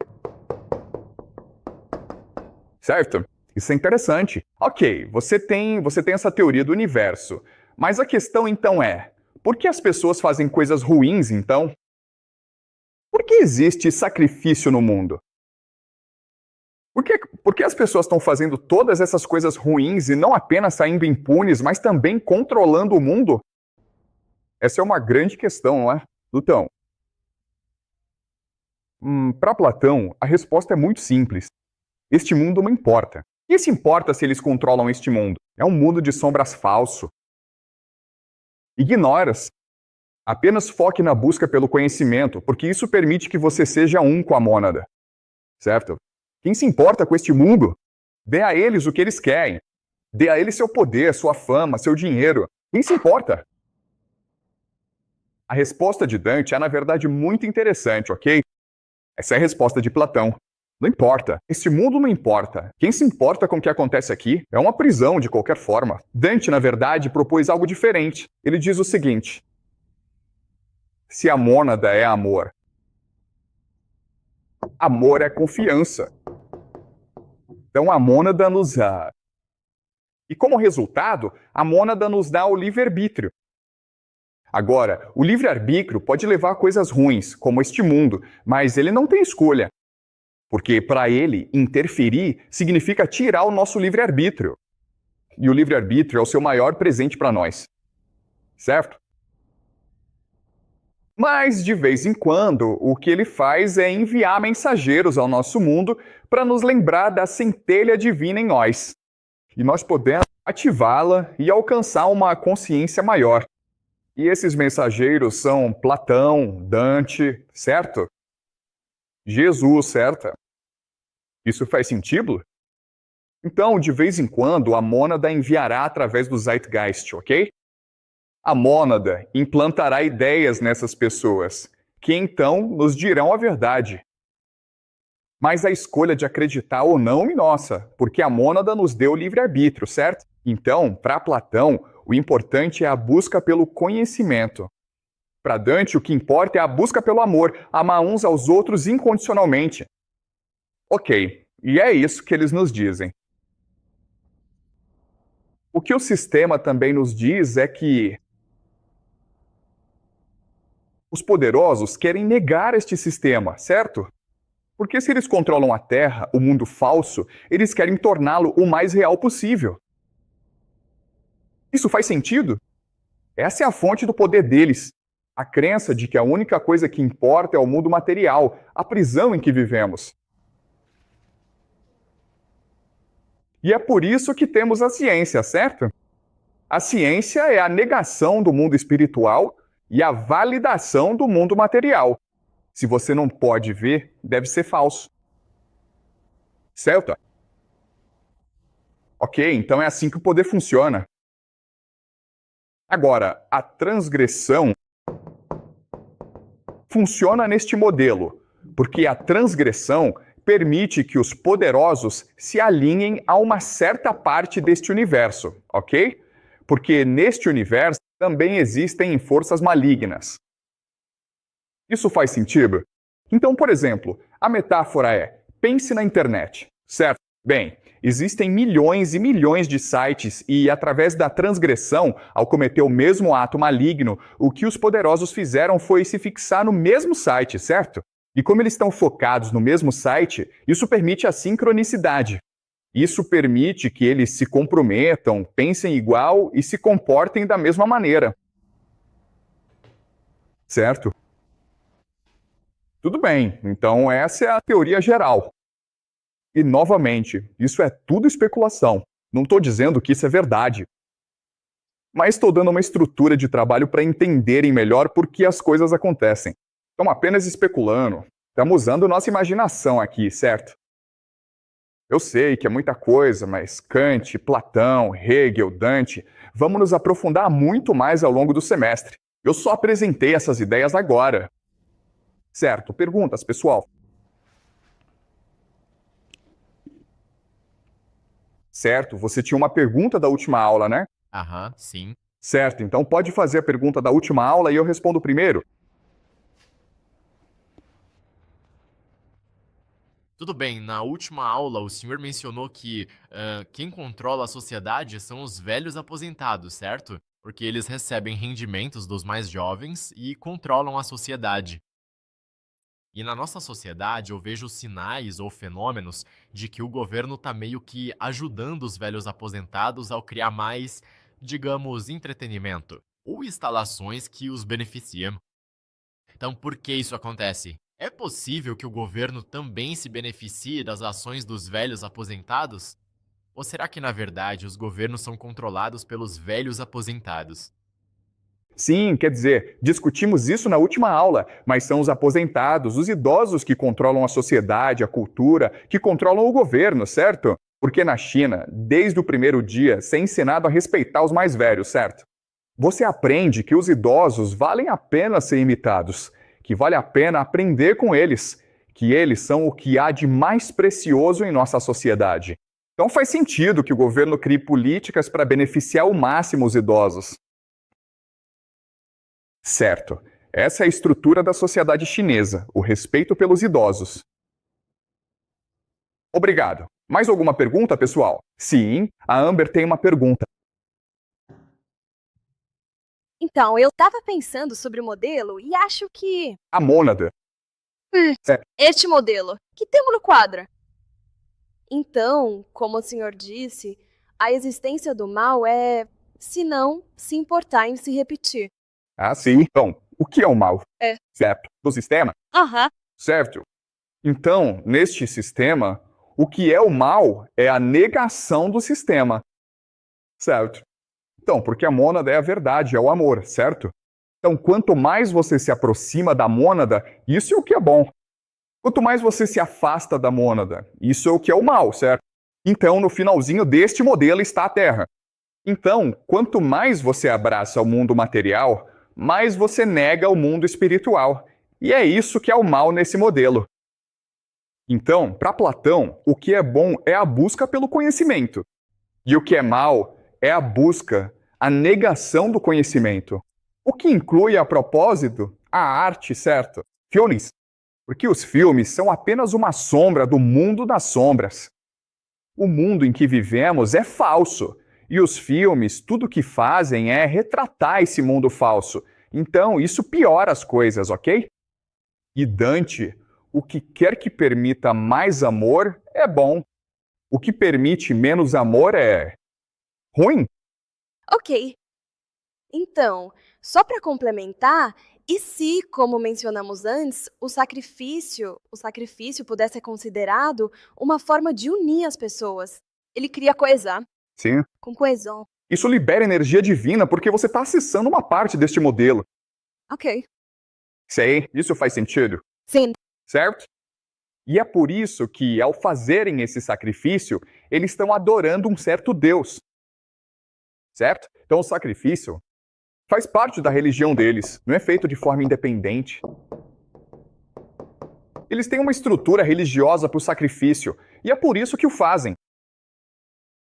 Certo? Isso é interessante. Ok, você tem essa teoria do universo, mas a questão então é, por que as pessoas fazem coisas ruins então? Por que existe sacrifício no mundo? Por que as pessoas estão fazendo todas essas coisas ruins e não apenas saindo impunes, mas também controlando o mundo? Essa é uma grande questão, não é? Lutão. Para Platão, a resposta é muito simples. Este mundo não importa. Quem se importa se eles controlam este mundo? É um mundo de sombras falso. Ignora-as. Apenas foque na busca pelo conhecimento, porque isso permite que você seja um com a mônada. Certo? Quem se importa com este mundo? Dê a eles o que eles querem. Dê a eles seu poder, sua fama, seu dinheiro. Quem se importa? A resposta de Dante é, na verdade, muito interessante, ok? Essa é a resposta de Platão. Não importa. Este mundo não importa. Quem se importa com o que acontece aqui é uma prisão, de qualquer forma. Dante, na verdade, propôs algo diferente. Ele diz o seguinte: se a mônada é amor, amor é confiança. Então a mônada nos dá. E como resultado, a mônada nos dá o livre-arbítrio. Agora, o livre-arbítrio pode levar a coisas ruins, como este mundo, mas ele não tem escolha. Porque, para ele, interferir significa tirar o nosso livre-arbítrio. E o livre-arbítrio é o seu maior presente para nós. Certo? Mas, de vez em quando, o que ele faz é enviar mensageiros ao nosso mundo para nos lembrar da centelha divina em nós. E nós podemos ativá-la e alcançar uma consciência maior. E esses mensageiros são Platão, Dante, certo? Jesus, certo? Isso faz sentido? Então, de vez em quando, a mônada enviará através do Zeitgeist, ok? A mônada implantará ideias nessas pessoas, que então nos dirão a verdade. Mas a escolha de acreditar ou não é nossa, porque a mônada nos deu livre-arbítrio, certo? Então, para Platão, o importante é a busca pelo conhecimento. Para Dante, o que importa é a busca pelo amor, amar uns aos outros incondicionalmente. Ok, e é isso que eles nos dizem. O que o sistema também nos diz é que os poderosos querem negar este sistema, certo? Porque se eles controlam a Terra, o mundo falso, eles querem torná-lo o mais real possível. Isso faz sentido? Essa é a fonte do poder deles. A crença de que a única coisa que importa é o mundo material, a prisão em que vivemos. E é por isso que temos a ciência, certo? A ciência é a negação do mundo espiritual e a validação do mundo material. Se você não pode ver, deve ser falso. Certo? Ok, então é assim que o poder funciona. Agora, a transgressão funciona neste modelo, porque a transgressão permite que os poderosos se alinhem a uma certa parte deste universo, ok? Porque neste universo também existem forças malignas. Isso faz sentido? Então, por exemplo, a metáfora é: pense na internet, certo? Bem, existem milhões e milhões de sites e, através da transgressão, ao cometer o mesmo ato maligno, o que os poderosos fizeram foi se fixar no mesmo site, certo? E como eles estão focados no mesmo site, isso permite a sincronicidade. Isso permite que eles se comprometam, pensem igual e se comportem da mesma maneira. Certo? Tudo bem, então essa é a teoria geral. E, novamente, isso é tudo especulação. Não estou dizendo que isso é verdade. Mas estou dando uma estrutura de trabalho para entenderem melhor por que as coisas acontecem. Estamos apenas especulando. Estamos usando nossa imaginação aqui, certo? Eu sei que é muita coisa, mas Kant, Platão, Hegel, Dante, vamos nos aprofundar muito mais ao longo do semestre. Eu só apresentei essas ideias agora. Certo, perguntas, pessoal? Certo, você tinha uma pergunta da última aula, né? Aham, sim. Certo, então pode fazer a pergunta da última aula e eu respondo primeiro. Tudo bem, na última aula o senhor mencionou que quem controla a sociedade são os velhos aposentados, certo? Porque eles recebem rendimentos dos mais jovens e controlam a sociedade. E na nossa sociedade eu vejo sinais ou fenômenos de que o governo está meio que ajudando os velhos aposentados ao criar mais, digamos, entretenimento ou instalações que os beneficiam. Então, por que isso acontece? É possível que o governo também se beneficie das ações dos velhos aposentados? Ou será que, na verdade, os governos são controlados pelos velhos aposentados? Sim, quer dizer, discutimos isso na última aula, mas são os aposentados, os idosos que controlam a sociedade, a cultura, que controlam o governo, certo? Porque na China, desde o primeiro dia, se é ensinado a respeitar os mais velhos, certo? Você aprende que os idosos valem a pena ser imitados, que vale a pena aprender com eles, que eles são o que há de mais precioso em nossa sociedade. Então faz sentido que o governo crie políticas para beneficiar ao máximo os idosos. Certo. Essa é a estrutura da sociedade chinesa, o respeito pelos idosos. Obrigado. Mais alguma pergunta, pessoal? Sim, a Amber tem uma pergunta. Então, eu estava pensando sobre o modelo e acho que A mônada. este modelo que temos no quadro. Então, como o senhor disse, a existência do mal é, se não se importar em se repetir. Ah, sim. Então, o que é o mal? É. Certo. Do sistema? Aham. Certo. Então, neste sistema, o que é o mal é a negação do sistema. Certo. Então, porque a mônada é a verdade, é o amor, certo? Então, quanto mais você se aproxima da mônada, isso é o que é bom. Quanto mais você se afasta da mônada, isso é o que é o mal, certo? Então, no finalzinho deste modelo está a Terra. Então, quanto mais você abraça o mundo material, mais você nega o mundo espiritual. E é isso que é o mal nesse modelo. Então, para Platão, o que é bom é a busca pelo conhecimento. E o que é mal é a busca, a negação do conhecimento. O que inclui, a propósito, a arte, certo? Filmes. Porque os filmes são apenas uma sombra do mundo das sombras. O mundo em que vivemos é falso. E os filmes, tudo o que fazem é retratar esse mundo falso. Então, isso piora as coisas, ok? E Dante, o que quer que permita mais amor é bom. O que permite menos amor é ruim. Ok. Então, só para complementar, e se, como mencionamos antes, o sacrifício pudesse ser considerado uma forma de unir as pessoas? Ele cria coesão. Sim. Com coesão. Isso libera energia divina porque você está acessando uma parte deste modelo. Ok. Sei, isso faz sentido, Sim. certo? E é por isso que, ao fazerem esse sacrifício, eles estão adorando um certo Deus. Certo? Então o sacrifício faz parte da religião deles, não é feito de forma independente. Eles têm uma estrutura religiosa para o sacrifício, e é por isso que o fazem.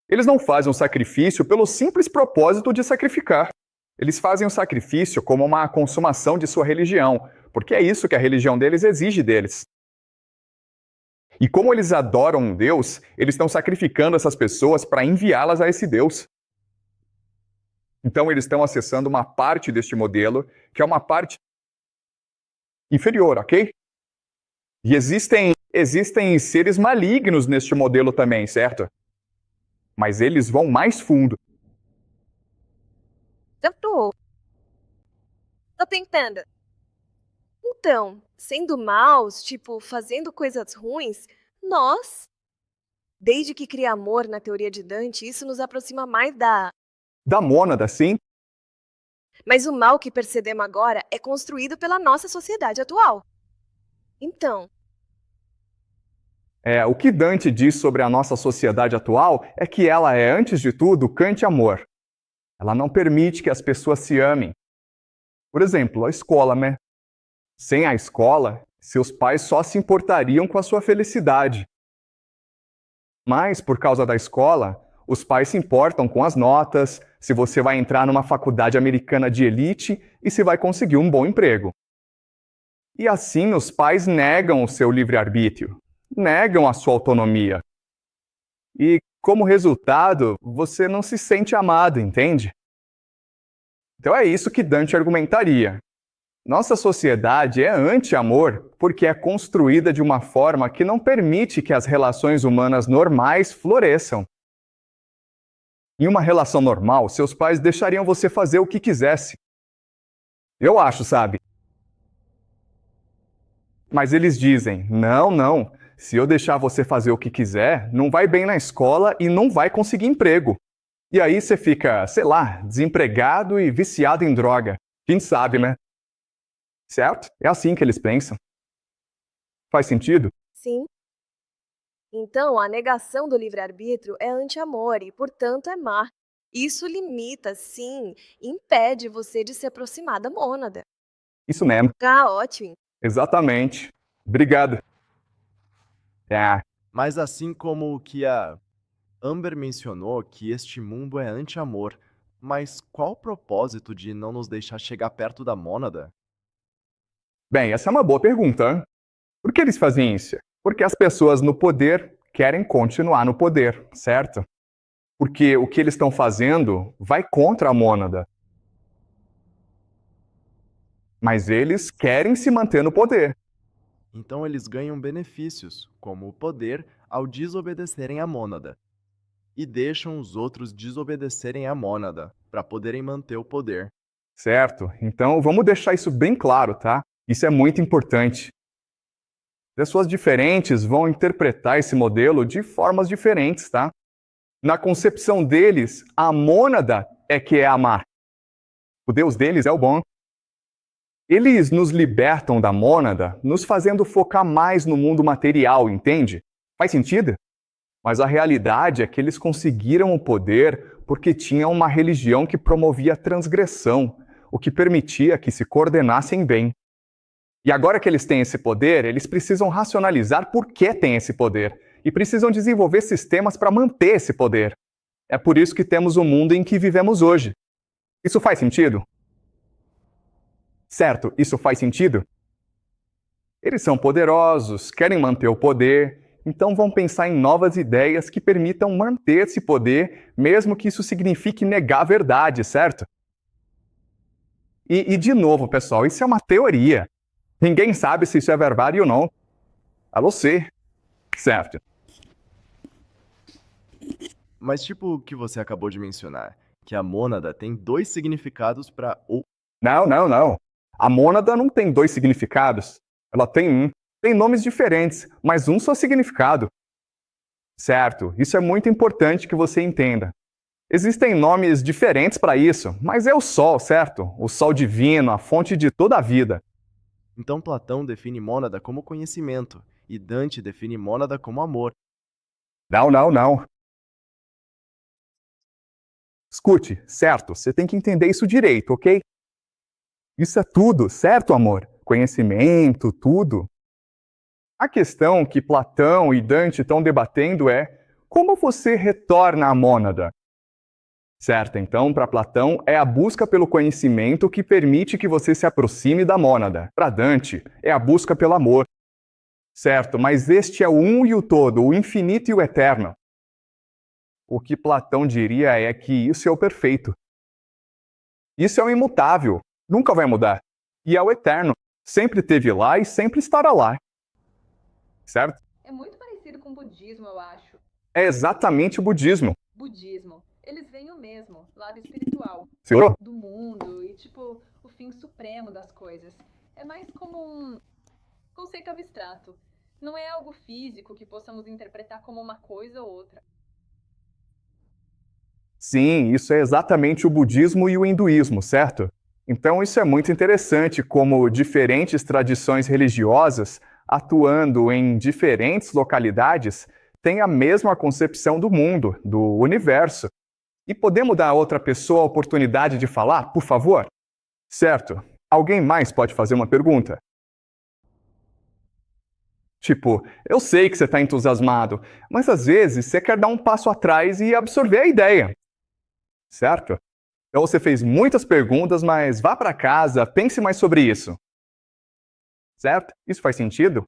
Eles não fazem o sacrifício pelo simples propósito de sacrificar. Eles fazem o sacrifício como uma consumação de sua religião, porque é isso que a religião deles exige deles. E como eles adoram um Deus, eles estão sacrificando essas pessoas para enviá-las a esse Deus. Então eles estão acessando uma parte deste modelo, que é uma parte inferior, ok? E existem seres malignos neste modelo também, certo? Mas eles vão mais fundo. Tô tentando. Então, sendo maus, tipo, fazendo coisas ruins, nós, desde que cria amor na teoria de Dante, isso nos aproxima mais da... Da mônada, sim? Mas o mal que percebemos agora é construído pela nossa sociedade atual. Então, O que Dante diz sobre a nossa sociedade atual é que ela é, antes de tudo, cante-amor. Ela não permite que as pessoas se amem. Por exemplo, a escola, né? Sem a escola, seus pais só se importariam com a sua felicidade. Mas, por causa da escola, os pais se importam com as notas, se você vai entrar numa faculdade americana de elite e se vai conseguir um bom emprego. E assim os pais negam o seu livre-arbítrio, negam a sua autonomia. E, como resultado, você não se sente amado, entende? Então é isso que Dante argumentaria. Nossa sociedade é anti-amor porque é construída de uma forma que não permite que as relações humanas normais floresçam. Em uma relação normal, seus pais deixariam você fazer o que quisesse. Eu acho, sabe? Mas eles dizem, não, Se eu deixar você fazer o que quiser, não vai bem na escola e não vai conseguir emprego. E aí você fica, sei lá, desempregado e viciado em droga. Quem sabe, né? Certo? É assim que eles pensam. Faz sentido? Sim. Então, a negação do livre-arbítrio é anti-amor e, portanto, é má. Isso limita, sim, impede você de se aproximar da mônada. Isso mesmo. Ah, ótimo. Exatamente. Obrigado. É, Mas assim como o que a Amber mencionou que este mundo é anti-amor, mas qual o propósito de não nos deixar chegar perto da mônada? bem, essa é uma boa pergunta. Hein? Por que eles fazem isso? Porque as pessoas no poder querem continuar no poder, certo? Porque o que eles estão fazendo vai contra a mônada. Mas eles querem se manter no poder. Então eles ganham benefícios, como o poder, ao desobedecerem à mônada, e deixam os outros desobedecerem à mônada, para poderem manter o poder. Certo? Então vamos deixar isso bem claro, tá? Isso é muito importante. Pessoas diferentes vão interpretar esse modelo de formas diferentes, tá? Na concepção deles, a mônada é que é amar. O Deus deles é o bom. Eles nos libertam da mônada, nos fazendo focar mais no mundo material, entende? Faz sentido? Mas a realidade é que eles conseguiram o poder porque tinham uma religião que promovia a transgressão, o que permitia que se coordenassem bem. E agora que eles têm esse poder, eles precisam racionalizar por que têm esse poder e precisam desenvolver sistemas para manter esse poder. É por isso que temos o mundo em que vivemos hoje. Isso faz sentido? Certo, isso faz sentido? Eles são poderosos, querem manter o poder, então vão pensar em novas ideias que permitam manter esse poder, mesmo que isso signifique negar a verdade, certo? E de novo, pessoal, isso é uma teoria. Ninguém sabe se isso é verdade ou não. A você. Certo. Mas tipo o que você acabou de mencionar, que a mônada tem dois significados para o... Não. A mônada não tem dois significados. Ela tem um. Tem nomes diferentes, mas um só significado. Certo, isso é muito importante que você entenda. Existem nomes diferentes para isso, mas é o Sol, certo? O Sol divino, a fonte de toda a vida. Então Platão define mônada como conhecimento, e Dante define mônada como amor. Não. Escute, certo, você tem que entender isso direito, ok? Isso é tudo, certo, amor? Conhecimento, tudo. A questão que Platão e Dante estão debatendo é como você retorna à mônada. Certo, então, para Platão, é a busca pelo conhecimento que permite que você se aproxime da mônada. Para Dante, é a busca pelo amor. Certo, mas este é o um e o todo, o infinito e o eterno. O que Platão diria é que isso é o perfeito. Isso é o imutável, nunca vai mudar. E é o eterno, sempre esteve lá e sempre estará lá. Certo? É muito parecido com o budismo, eu acho. É exatamente o budismo. Budismo. Eles veem o mesmo, lado espiritual Senhor? do mundo e, tipo, o fim supremo das coisas. É mais como um conceito abstrato. Não é algo físico que possamos interpretar como uma coisa ou outra. Sim, isso é exatamente o budismo e o hinduísmo, certo? Então isso é muito interessante como diferentes tradições religiosas, atuando em diferentes localidades, têm a mesma concepção do mundo, do universo. E podemos dar a outra pessoa a oportunidade de falar, por favor? Certo. Alguém mais pode fazer uma pergunta? Tipo, eu sei que você está entusiasmado, mas às vezes você quer dar um passo atrás e absorver a ideia. Certo? Então você fez muitas perguntas, mas vá para casa, pense mais sobre isso. Certo? Isso faz sentido?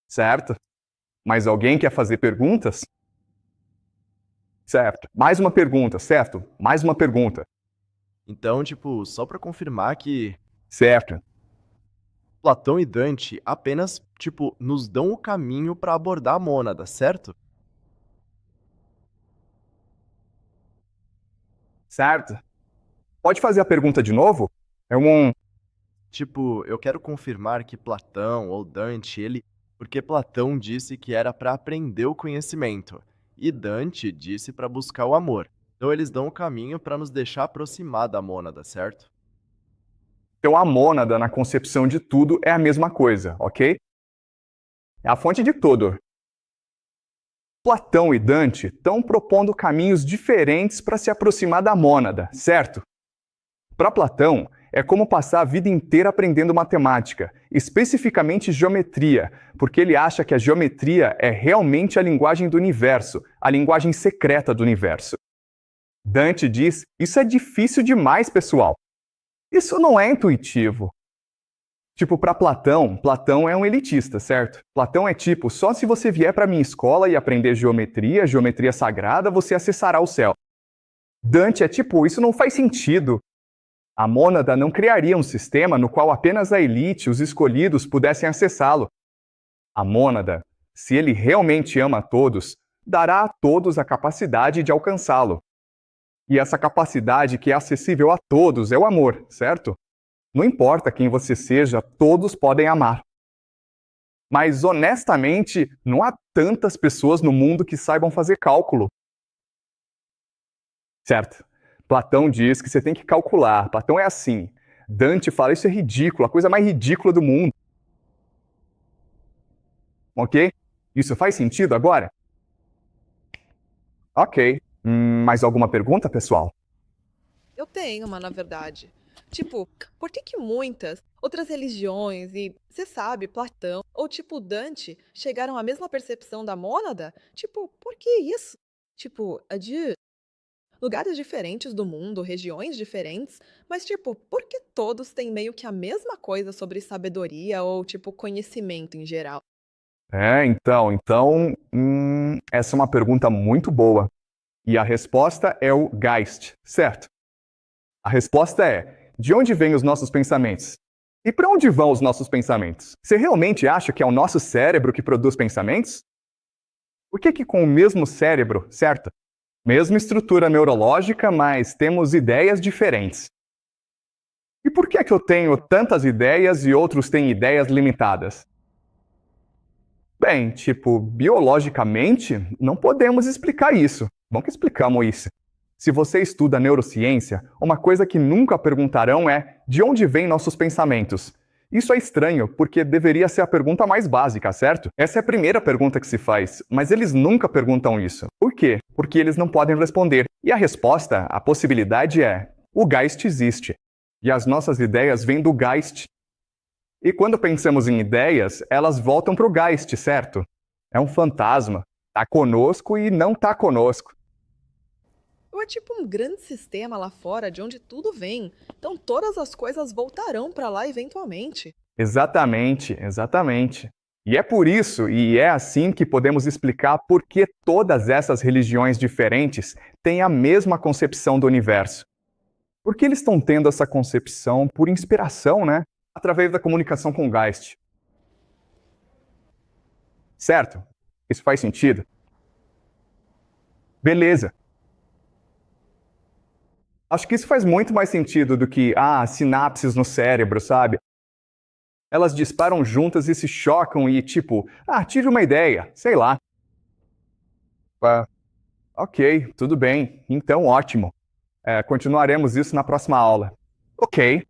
Certo. Mas alguém quer fazer perguntas? Certo. Mais uma pergunta, certo? Mais uma pergunta. Então, tipo, só para confirmar que Certo. Platão e Dante apenas, tipo, nos dão o caminho para abordar a mônada, certo? Certo. Pode fazer a pergunta de novo? É um... Tipo, eu quero confirmar que Platão ou Dante, Porque Platão disse que era para aprender o conhecimento, e Dante disse para buscar o amor. Então eles dão o caminho para nos deixar aproximar da mônada, certo? Então a mônada, na concepção de tudo, é a mesma coisa, ok? É a fonte de tudo. Platão e Dante estão propondo caminhos diferentes para se aproximar da mônada, certo? Para Platão, é como passar a vida inteira aprendendo matemática, especificamente geometria, porque ele acha que a geometria é realmente a linguagem do universo, a linguagem secreta do universo. Dante diz: isso é difícil demais, pessoal. Isso não é intuitivo. Tipo, para Platão, Platão é um elitista, certo? Platão é tipo, só se você vier para minha escola e aprender geometria, geometria sagrada, você acessará o céu. Dante é tipo, isso não faz sentido. A mônada não criaria um sistema no qual apenas a elite, os escolhidos, pudessem acessá-lo. A mônada, se ele realmente ama a todos, dará a todos a capacidade de alcançá-lo. E essa capacidade que é acessível a todos é o amor, certo? Não importa quem você seja, todos podem amar. Mas, honestamente, não há tantas pessoas no mundo que saibam fazer cálculo. Certo? Platão diz que você tem que calcular. Platão é assim. Dante fala, isso é ridículo, a coisa mais ridícula do mundo. Ok? Isso faz sentido agora? Ok. Mais alguma pergunta, pessoal? Eu tenho uma, na verdade. Tipo, por que que muitas outras religiões e, você sabe, Platão ou tipo Dante chegaram à mesma percepção da mônada? Tipo, por que isso? Tipo, de lugares diferentes do mundo, regiões diferentes, mas tipo, por que todos têm meio que a mesma coisa sobre sabedoria ou tipo conhecimento em geral? Essa é uma pergunta muito boa. E a resposta é o Geist, certo? A resposta é, de onde vêm os nossos pensamentos? E para onde vão os nossos pensamentos? Você realmente acha que é o nosso cérebro que produz pensamentos? Por que com o mesmo cérebro, certo? Mesma estrutura neurológica, mas temos ideias diferentes. E por que eu tenho tantas ideias e outros têm ideias limitadas? Bem, tipo, biologicamente, não podemos explicar isso. Bom que explicamos isso. Se você estuda neurociência, uma coisa que nunca perguntarão é de onde vêm nossos pensamentos? Isso é estranho, porque deveria ser a pergunta mais básica, certo? Essa é a primeira pergunta que se faz, mas eles nunca perguntam isso. Por quê? Porque eles não podem responder. E a resposta, a possibilidade é: o Geist existe. E as nossas ideias vêm do Geist. E quando pensamos em ideias, elas voltam para o Geist, certo? É um fantasma. Tá conosco e não tá conosco. Ou é tipo um grande sistema lá fora de onde tudo vem, então todas as coisas voltarão pra lá eventualmente. Exatamente, exatamente. E é por isso, e é assim que podemos explicar por que todas essas religiões diferentes têm a mesma concepção do universo. Porque eles estão tendo essa concepção por inspiração, né? Através da comunicação com o Geist. Certo? Isso faz sentido? Beleza. Acho que isso faz muito mais sentido do que, sinapses no cérebro, sabe? Elas disparam juntas e se chocam e, tipo, tive uma ideia, sei lá. Ok, tudo bem. Então, ótimo. Continuaremos isso na próxima aula. Ok.